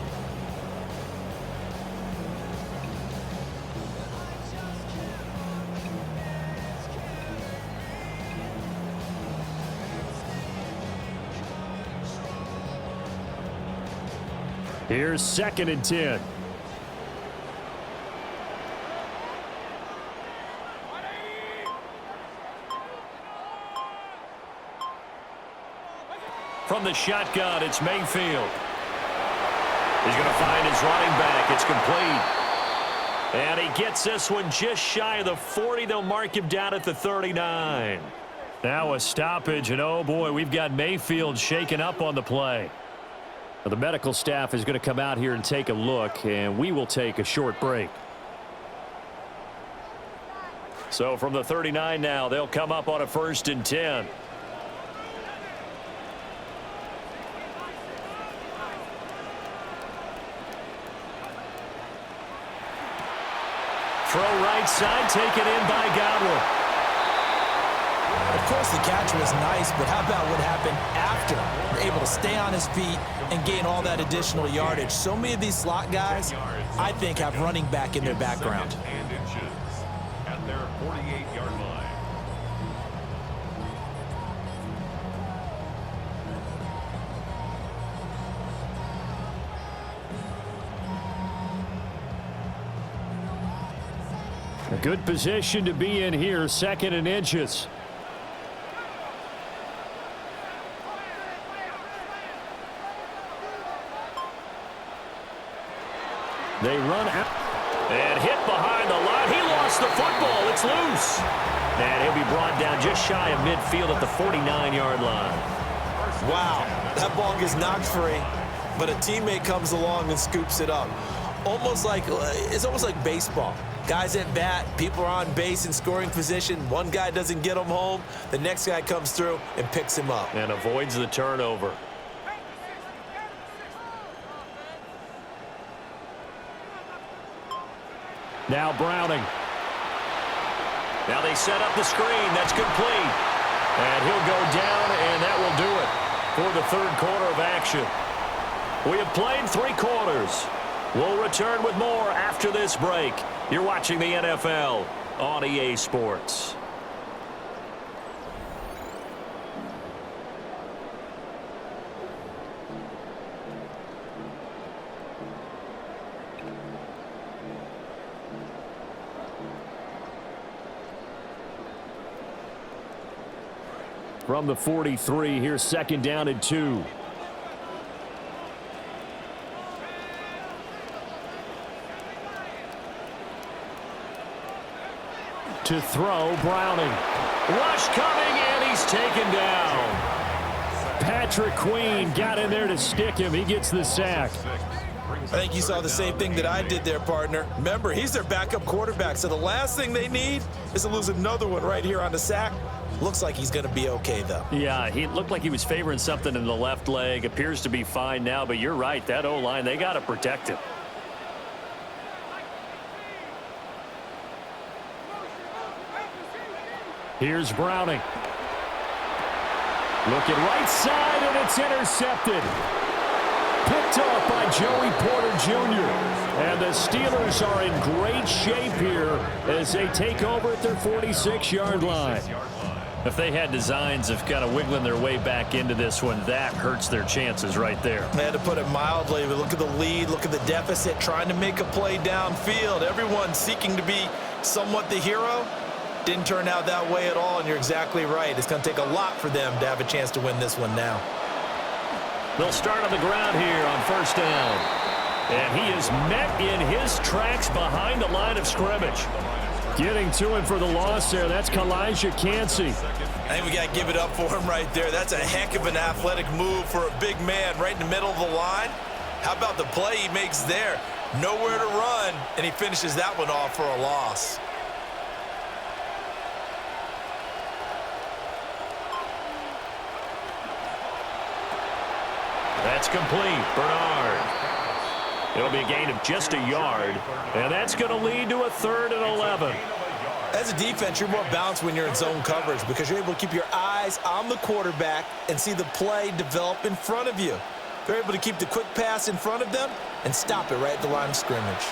C: Here's 2nd and 10. From the shotgun, it's Mayfield. He's going to find his running back. It's complete. And he gets this one just shy of the 40. They'll mark him down at the 39. Now a stoppage, and oh boy, we've got Mayfield shaken up on the play. The medical staff is going to come out here and take a look, and we will take a short break. So from the 39 now, they'll come up on a 1st and 10. Throw right side, taken in by Godwin.
B: course, the catch was nice, but how about what happened after? You're able to stay on his feet and gain all that additional yardage. So many of these slot guys, I think, have running back in their background.
D: And inches at their 48-yard line.
C: A good position to be in here, 2nd and inches. They run out.
A: And hit behind the line. He lost the football. It's loose. And he'll be brought down just shy of midfield at the 49-yard line.
B: Wow, that ball gets knocked free, but a teammate comes along and scoops it up. It's almost like baseball. Guys at bat, people are on base in scoring position. One guy doesn't get him home. The next guy comes through and picks him up.
A: And avoids the turnover.
C: Now Browning.
A: Now they set up the screen. That's complete. And he'll go down, and that will do it for the 3rd quarter of action. We have played 3 quarters. We'll return with more after this break. You're watching the NFL on EA Sports.
C: From the 43, here's 2nd down and 2. To throw, Browning.
A: Rush coming, and he's taken down.
C: Patrick Queen got in there to stick him. He gets the sack.
B: I think you saw the same thing that I did there, partner. Remember, he's their backup quarterback, so the last thing they need is to lose another one right here on the sack. Looks like he's going to be okay, though.
C: Yeah, he looked like he was favoring something in the left leg. Appears to be fine now, but you're right. That O-line, they got to protect him. Here's Browning. Looking right side, and it's intercepted. Picked off by Joey Porter Jr. And the Steelers are in great shape here as they take over at their 46-yard line.
A: If they had designs of kind of wiggling their way back into this one, that hurts their chances right there.
B: I had to put it mildly, but look at the lead, look at the deficit, trying to make a play downfield. Everyone seeking to be somewhat the hero. Didn't turn out that way at all, and you're exactly right. It's going to take a lot for them to have a chance to win this one now.
A: They'll start on the ground here on 1st down. And he is met in his tracks behind the line of scrimmage.
C: Getting to him for the loss there, that's Kalijah Cansey.
B: I think we got to give it up for him right there. That's a heck of an athletic move for a big man right in the middle of the line. How about the play he makes there? Nowhere to run, and he finishes that one off for a loss.
A: That's complete. Bernard. It'll be a gain of just a yard, and that's going to lead to a 3rd and 11.
B: As a defense, you're more balanced when you're in zone coverage because you're able to keep your eyes on the quarterback and see the play develop in front of you. They're able to keep the quick pass in front of them and stop it right at the line of scrimmage.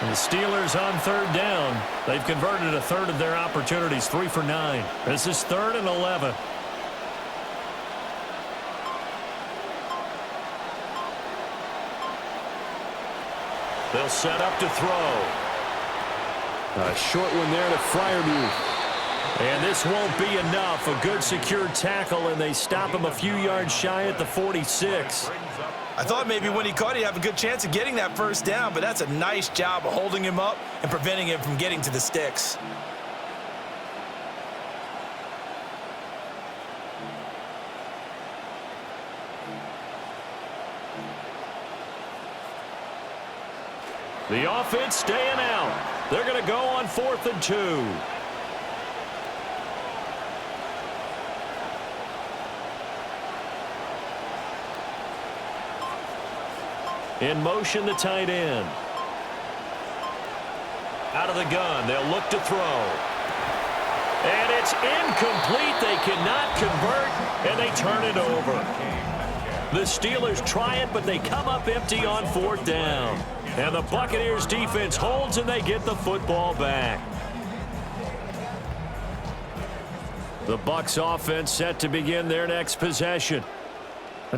A: And the Steelers on 3rd down. They've converted a 1/3 of their opportunities, 3 for 9. This is 3rd and 11. They'll set up to throw.
C: A short one there to Freiermuth.
A: And this won't be enough. A good secure tackle, and they stop him a few yards shy at the 46.
B: I thought maybe when he caught it, he'd have a good chance of getting that 1st down, but that's a nice job of holding him up and preventing him from getting to the sticks.
A: The offense staying out. They're going to go on 4th and 2. In motion, the tight end. Out of the gun, they'll look to throw. And it's incomplete. They cannot convert, and they turn it over. The Steelers try it, but they come up empty on 4th down. And the Buccaneers defense holds, and they get the football back. The Bucs offense set to begin their next possession.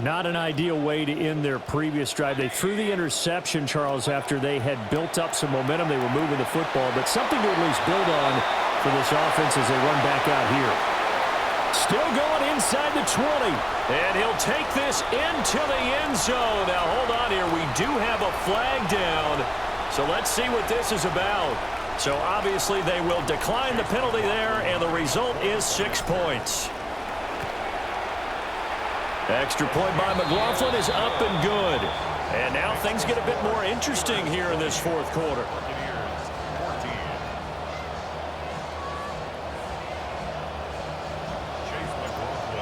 C: Not an ideal way to end their previous drive. They threw the interception, Charles, after they had built up some momentum. They were moving the football, but something to at least build on for this offense as they run back out here. Still going inside the 20.
A: And he'll take this into the end zone. Now, hold on here. We do have a flag down. So let's see what this is about. So obviously they will decline the penalty there, and the result is 6 points. Extra point by McLaughlin is up and good. And now things get a bit more interesting here in this 4th quarter.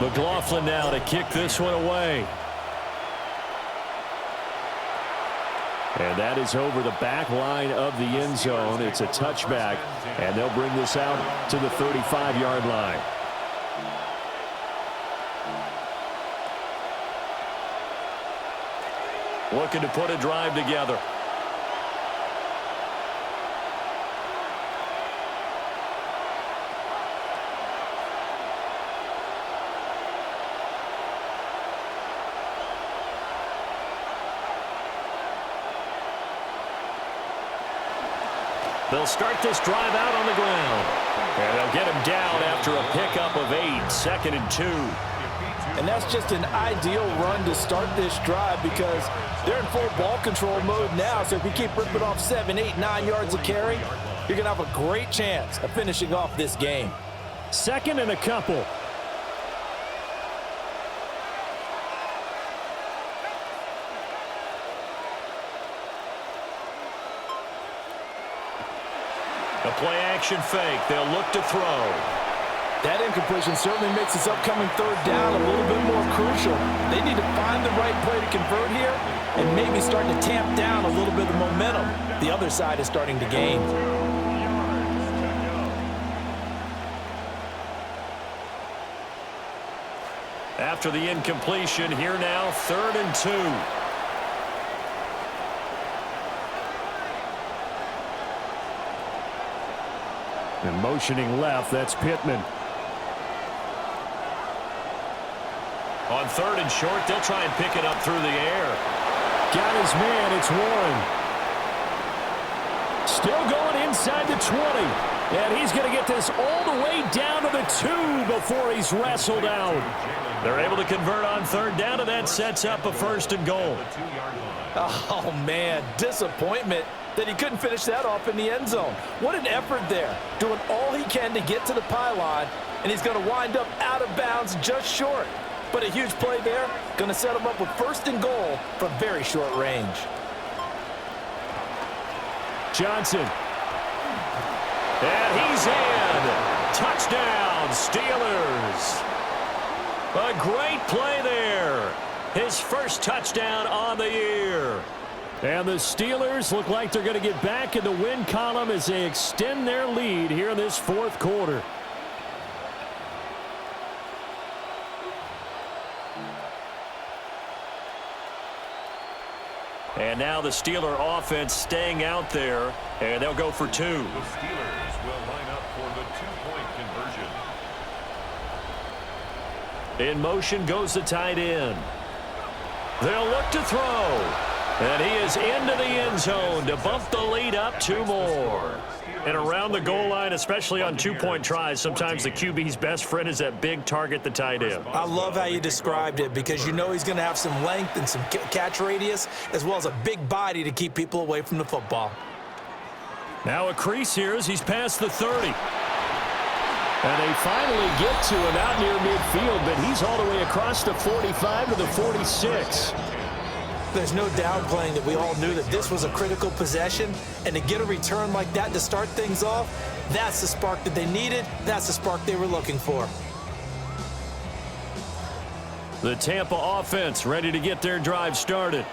A: McLaughlin now to kick this one away. And that is over the back line of the end zone. It's a touchback, and they'll bring this out to the 35-yard line. Looking to put a drive together. They'll start this drive out on the ground. And they'll get him down after a pickup of 8, 2nd and 2.
B: And that's just an ideal run to start this drive because they're in full ball control mode now. So if you keep ripping off 7, 8, 9 yards of carry, you're going to have a great chance of finishing off this game.
C: 2nd and a couple.
A: A play-action fake. They'll look to throw.
B: That incompletion certainly makes this upcoming 3rd down a little bit more crucial. They need to find the right play to convert here and maybe start to tamp down a little bit of momentum. The other side is starting to gain.
A: After the incompletion, here now, 3rd and 2.
C: And motioning left, that's Pittman.
A: On 3rd and short, they'll try and pick it up through the air.
C: Got his man, it's Warren. Still going inside the 20. And he's going to get this all the way down to the 2 before he's wrestled out.
A: They're able to convert on 3rd down, and that sets up a 1st and goal.
B: Oh, man, disappointment that he couldn't finish that off in the end zone. What an effort there, doing all he can to get to the pylon, and he's going to wind up out of bounds just short. But a huge play there, going to set him up with 1st and goal from very short range.
C: Johnson.
A: And he's in. Touchdown, Steelers. A great play there. His first touchdown on the year.
C: And the Steelers look like they're going to get back in the win column as they extend their lead here in this 4th quarter.
A: And now the Steeler offense staying out there, and they'll go for 2.
D: The Steelers will line up for the 2-point conversion.
A: In motion goes the tight end. They'll look to throw. And he is into the end zone to bump the lead up 2 more. And around the goal line, especially on 2-point tries, sometimes the QB's best friend is that big target, the tight end.
B: I love how you described it because you know he's going to have some length and some catch radius as well as a big body to keep people away from the football.
C: Now a crease here as he's past the 30. And they finally get to him out near midfield, but he's all the way across the 45 to the 46.
B: There's no downplaying that we all knew that this was a critical possession, and to get a return like that to start things off, that's the spark that they needed. That's the spark they were looking for.
A: The Tampa offense ready to get their drive started.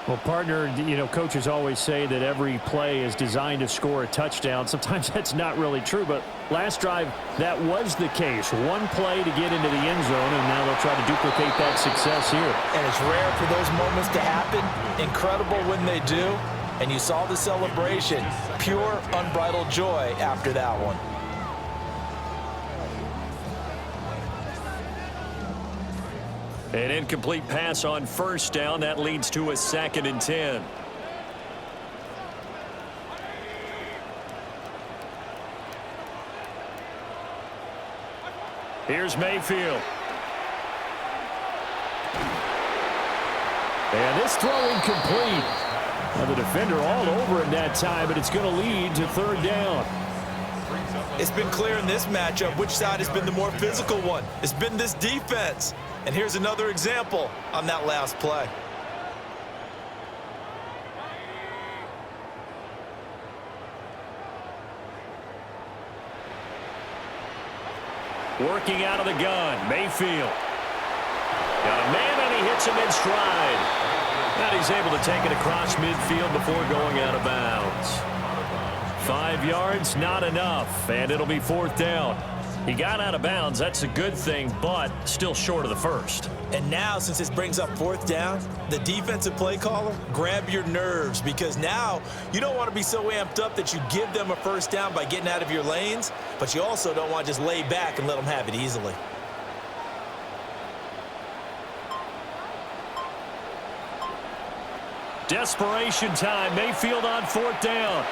C: Well, partner, you know, coaches always say that every play is designed to score a touchdown. Sometimes that's not really true, but last drive, that was the case. One play to get into the end zone, and now they'll try to duplicate that success here.
B: And it's rare for those moments to happen. Incredible when they do. And you saw the celebration. Pure, unbridled joy after that one.
A: An incomplete pass on first down. That leads to a 2nd and 10. Here's Mayfield.
C: And this throw incomplete. Now the defender all over him that time, but it's going to lead to 3rd down.
B: It's been clear in this matchup which side has been the more physical one. It's been this defense. And here's another example on that last play.
A: Working out of the gun, Mayfield. Got a man, and he hits him in stride. And he's able to take it across midfield before going out of bounds. 5 yards, not enough, and it'll be 4th down. He got out of bounds. That's a good thing, but still short of the first.
B: And now, since this brings up 4th down, the defensive play caller, grab your nerves, because now you don't want to be so amped up that you give them a 1st down by getting out of your lanes, but you also don't want to just lay back and let them have it easily.
A: Desperation time. Mayfield on 4th down.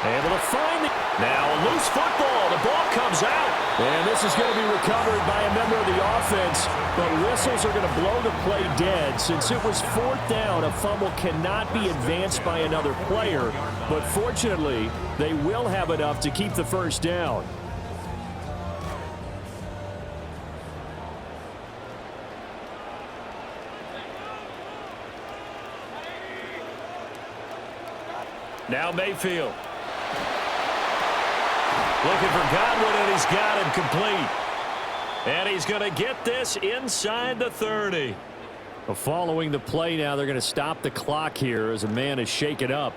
A: Able to find it. Now a loose football. The ball comes out.
C: And this is going to be recovered by a member of the offense. But whistles are going to blow the play dead. Since it was 4th down, a fumble cannot be advanced by another player. But fortunately, they will have enough to keep the 1st down.
A: Now Mayfield. Looking for Godwin, and he's got him complete. And he's going to get this inside the 30.
C: Well, following the play now, they're going to stop the clock here as a man is shaken up.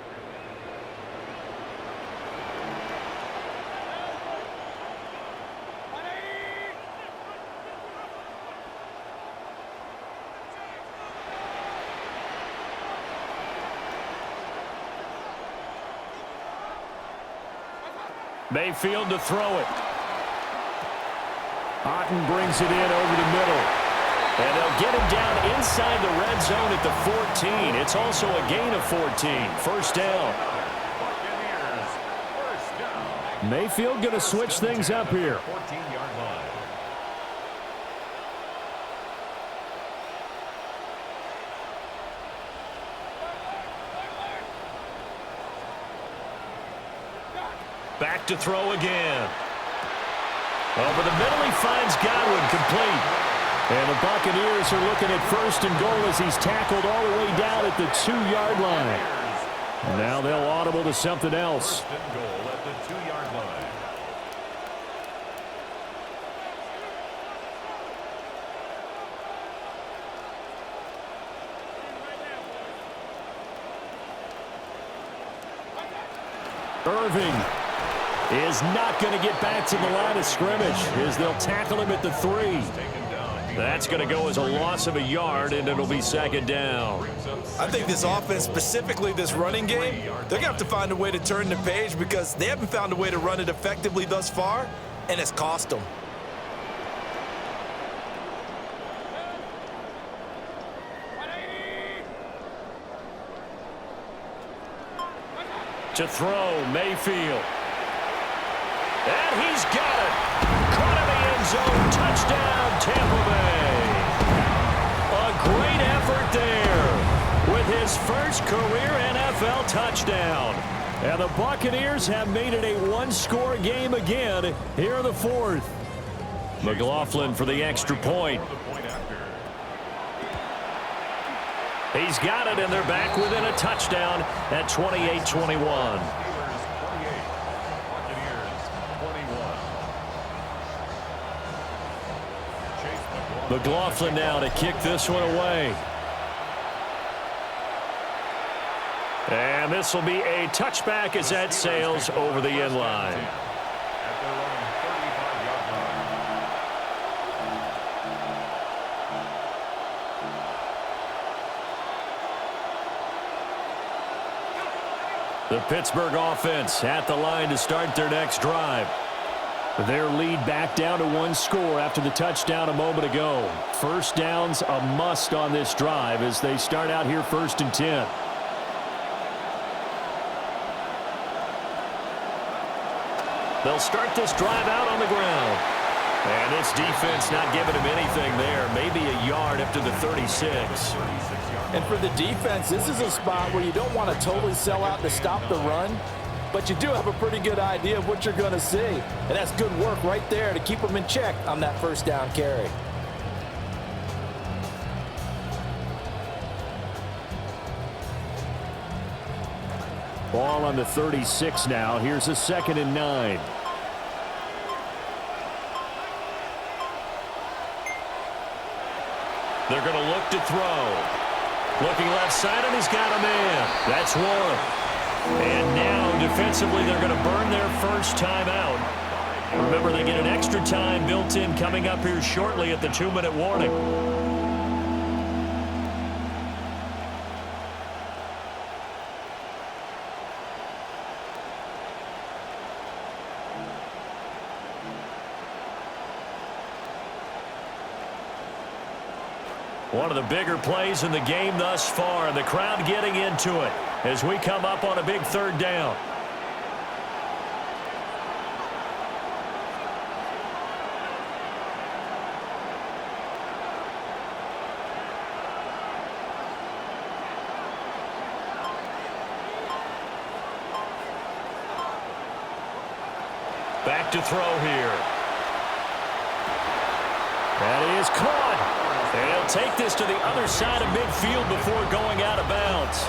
A: Mayfield to throw it.
C: Otten brings it in over the middle.
A: And they'll get him down inside the red zone at the 14. It's also a gain of 14. 1st down.
C: Mayfield going to switch things up here.
D: 14-yard line.
A: Back to throw again. Over the middle, he finds Godwin, complete.
C: And the Buccaneers are looking at 1st and goal as he's tackled all the way down at the 2-yard line. And now they'll audible to something else.
D: 1st and goal at the 2-yard line.
C: Irving is not going to get back to the line of scrimmage as they'll tackle him at the 3.
A: That's going to go as a loss of a yard, and it'll be 2nd down.
B: I think this offense, specifically this running game, they're going to have to find a way to turn the page because they haven't found a way to run it effectively thus far, and it's cost them.
A: To throw, Mayfield. And he's got it. Caught in the end zone. Touchdown, Tampa Bay. A great effort there with his first career NFL touchdown. And the Buccaneers have made it a 1-score game again here in the 4th. McLaughlin for the extra point. He's got it, and they're back within a touchdown at 28-21. McLaughlin now to kick this one away.
C: And this will be a touchback as that sails over the end line.
D: At their own 35-yard line.
C: The Pittsburgh offense at the line to start their next drive. Their lead back down to one score after the touchdown a moment ago. First down's a must on this drive as they start out here 1st and 10. They'll start this drive out on the ground. And this defense not giving him anything there. Maybe a yard up to the 36.
B: And for the defense, this is a spot where you don't want to totally sell out to stop the run, but you do have a pretty good idea of what you're going to see. And that's good work right there to keep them in check on that first down carry.
C: Ball on the 36 now. Here's a 2nd and 9. They're going to look to throw. Looking left side, and he's got a man. That's one. And now, defensively, they're going to burn their first time out. Remember, they get an extra time built in coming up here shortly at the 2-minute warning. One of the bigger plays in the game thus far. The crowd getting into it as we come up on a big 3rd down. Back to throw here. That is caught. And he'll take this to the other side of midfield before going out of bounds.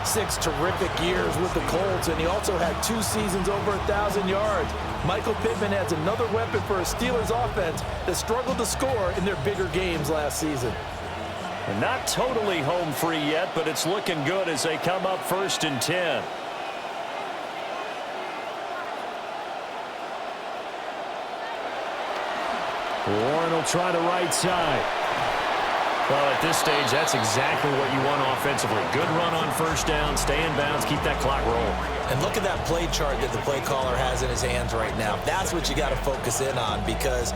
B: 6 terrific years with the Colts, and he also had 2 seasons over 1,000 yards. Michael Pittman adds another weapon for a Steelers offense that struggled to score in their bigger games last season.
C: And not totally home free yet, but it's looking good as they come up 1st and 10. Warren will try the right side. Well, at this stage, that's exactly what you want offensively. Good run on first down, stay in bounds, keep that clock rolling.
B: And look at that play chart that the play caller has in his hands right now. That's what you got to focus in on, because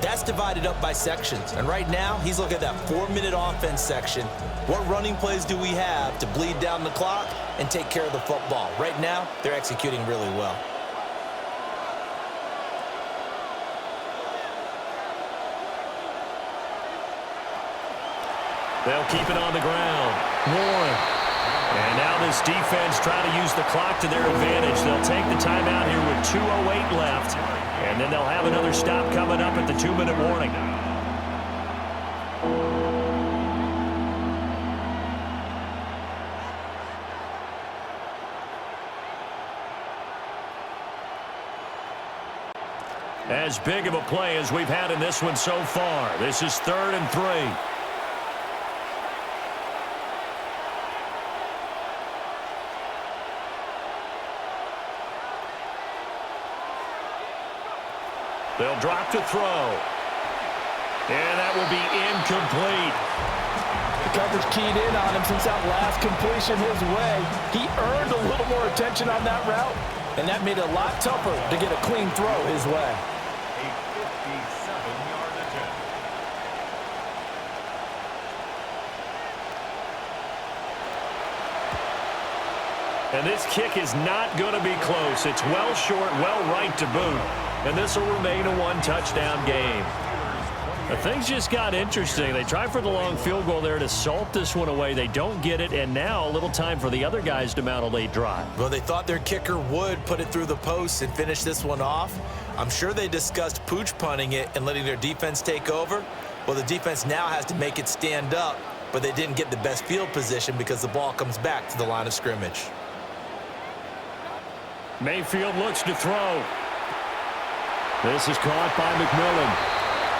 B: that's divided up by sections. And right now, he's looking at that 4-minute offense section. What running plays do we have to bleed down the clock and take care of the football? Right now, they're executing really well.
C: They'll keep it on the ground. Warren. And now this defense trying to use the clock to their advantage. They'll take the timeout here with 2:08 left. And then they'll have another stop coming up at the 2-minute warning. As big of a play as we've had in this one so far. This is 3rd and 3. They'll drop to throw. And that will be incomplete.
B: The coverage keyed in on him since that last completion his way. He earned a little more attention on that route, and that made it a lot tougher to get a clean throw his way.
D: A 57-yard attempt.
C: And this kick is not going to be close. It's well short, well right to boot. And this will remain a 1-touchdown game. But things just got interesting. They try for the long field goal there to salt this one away. They don't get it, and now a little time for the other guys to mount a late drive.
B: Well, they thought their kicker would put it through the post and finish this one off. I'm sure they discussed pooch punting it and letting their defense take over. Well, the defense now has to make it stand up, but they didn't get the best field position because the ball comes back to the line of scrimmage.
C: Mayfield looks to throw. This is caught by McMillan.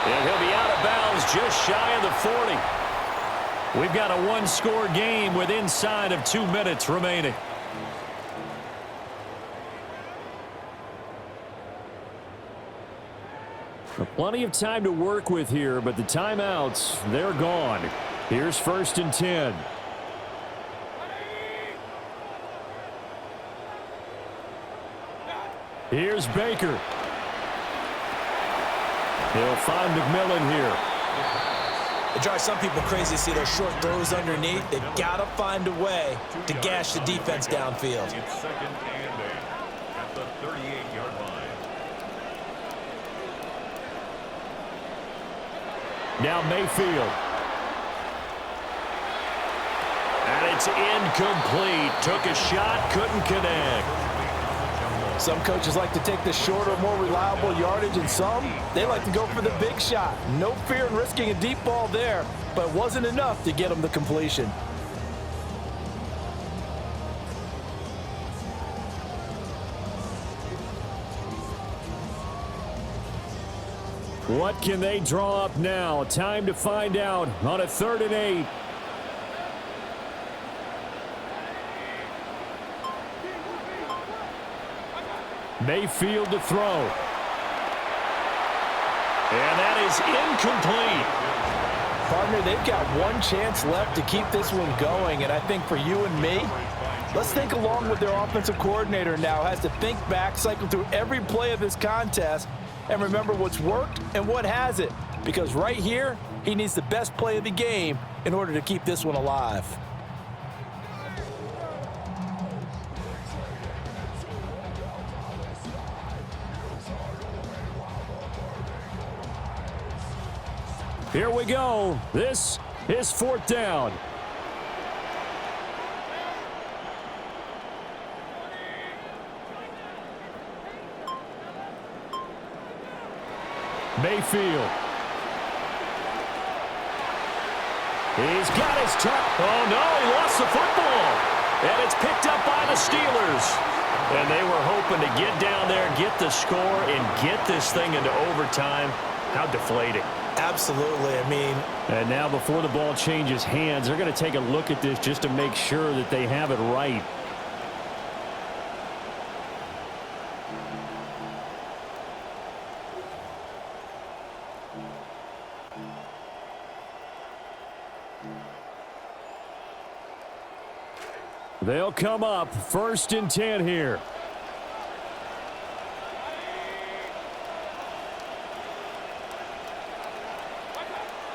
C: And he'll be out of bounds just shy of the 40. We've got a one-score game with inside of 2 minutes remaining. Plenty of time to work with here, but the timeouts, they're gone. Here's 1st and 10. Here's Baker. He'll find McMillan here.
B: It drives some people crazy to see those short throws underneath. They've got to find a way to gash the defense downfield.
D: It's 2nd and 8 at the 38-yard line.
C: Now Mayfield. And it's incomplete. Took a shot, couldn't connect.
B: Some coaches like to take the shorter, more reliable yardage, and some, they like to go for the big shot. No fear in risking a deep ball there, but it wasn't enough to get them the completion.
C: What can they draw up now? Time to find out on a 3rd and 8. Mayfield to throw. And that is incomplete.
B: Partner, they've got one chance left to keep this one going, and I think for you and me, let's think along with their offensive coordinator now. Has to think back, cycle through every play of this contest, and remember what's worked and what hasn't. Because right here, he needs the best play of the game in order to keep this one alive.
C: Here we go. This is 4th down. Mayfield. He's got his touch. Oh, no, he lost the football. And it's picked up by the Steelers. And they were hoping to get down there, get the score, and get this thing into overtime. How deflating.
B: Absolutely. I mean,
C: and now before the ball changes hands, they're going to take a look at this just to make sure that they have it right. They'll come up 1st and 10 here.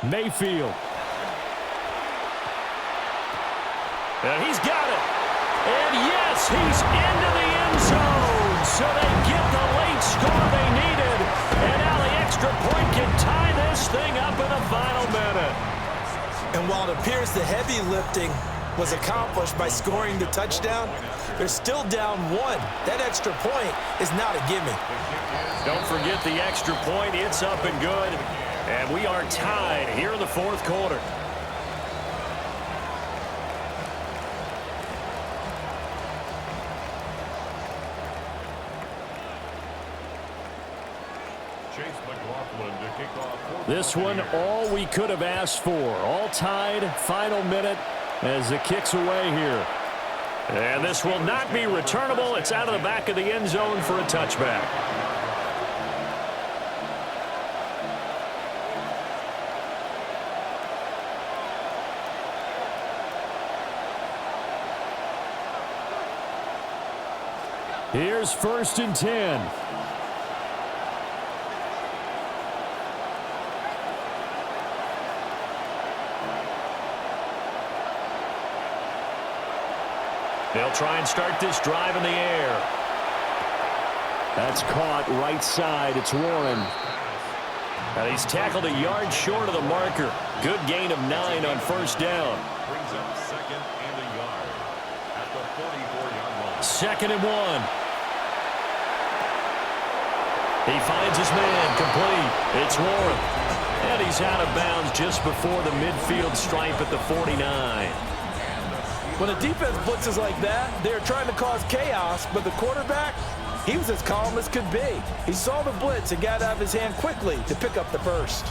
C: Mayfield. And he's got it. And yes, he's into the end zone. So they get the late score they needed. And now the extra point can tie this thing up in the final minute.
B: and while it appears the heavy lifting was accomplished by scoring the touchdown, they're still down one. That extra point is not a gimme.
C: Don't forget the extra point. It's up and good. And we are tied here in the fourth quarter. This one, all we could have asked for. All tied, final minute as the kick's away here. And this will not be returnable. It's out of the back of the end zone for a touchback. Here's 1st and 10. They'll try and start this drive in the air. That's caught right side. It's Warren. And he's tackled a yard short of the marker. Good gain of 9 on first down.
D: Brings up 2nd and a yard at the 44-yard line.
C: 2nd and 1. He finds his man complete. It's Warren. And he's out of bounds just before the midfield stripe at the 49.
B: When a defense blitzes like that, they're trying to cause chaos, but the quarterback, he was as calm as could be. He saw the blitz and got out of his hand quickly to pick up the first.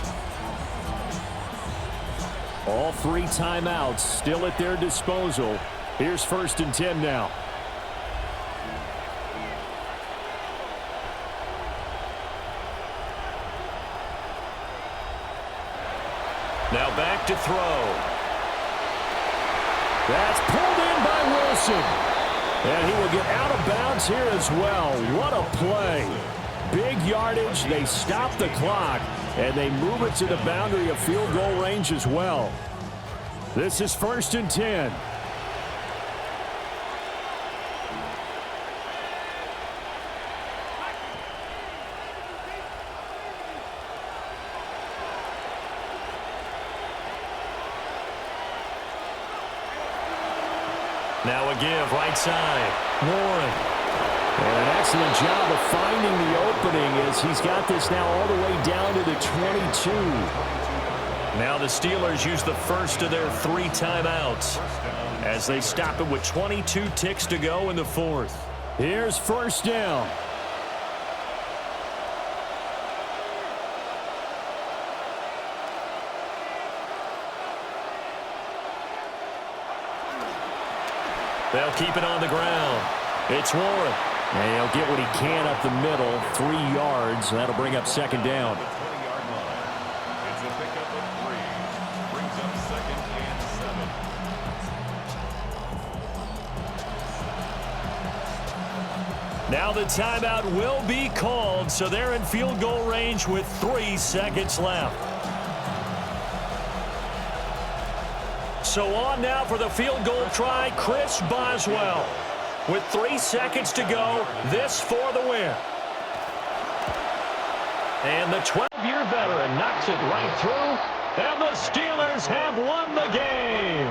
C: All 3 timeouts still at their disposal. Here's 1st and 10 now.
A: Now back to throw.
C: That's pulled in by Wilson. And he will get out of bounds here as well. What a play. Big yardage. They stop the clock, and they move it to the boundary of field goal range as well. This is 1st and 10.
A: Now a give right side. Warren.
C: And an excellent job of finding the opening as he's got this now all the way down to the 22.
A: Now the Steelers use the first of their 3 timeouts as they stop it with 22 ticks to go in the 4th.
C: Here's 1st down.
A: They'll keep it on the ground. It's Warren.
C: And he'll get what he can up the middle, 3 yards. That'll bring up 2nd down.
D: The 20-yard line. It's a pickup of 3. Brings up 2nd and 7.
A: Now the timeout will be called, so they're in field goal range with 3 seconds left. So on now for the field goal try, Chris Boswell. With 3 seconds to go, this for the win. And the 12-year veteran knocks it right through, and the Steelers have won the game.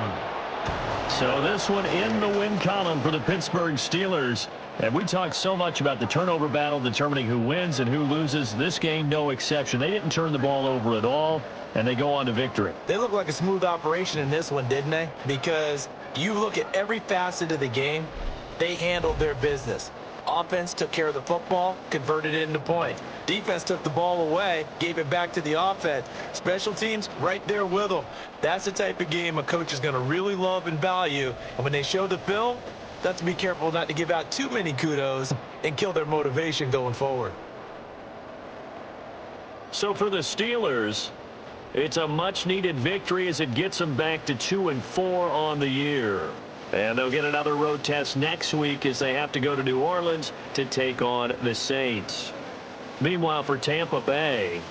A: So this one in the win column for the Pittsburgh Steelers. And we talked so much about the turnover battle determining who wins and who loses. This game, no exception. They didn't turn the ball over at all, and they go on to victory.
B: They look like a smooth operation in this one, didn't they? Because you look at every facet of the game, they handled their business. Offense took care of the football, converted it into points. Defense took the ball away, gave it back to the offense. Special teams, right there with them. That's the type of game a coach is going to really love and value. And when they show the film, that's to be careful not to give out too many kudos and kill their motivation going forward.
A: So for the Steelers, it's a much-needed victory as it gets them back to 2-4 on the year. And they'll get another road test next week as they have to go to New Orleans to take on the Saints. Meanwhile, for Tampa Bay,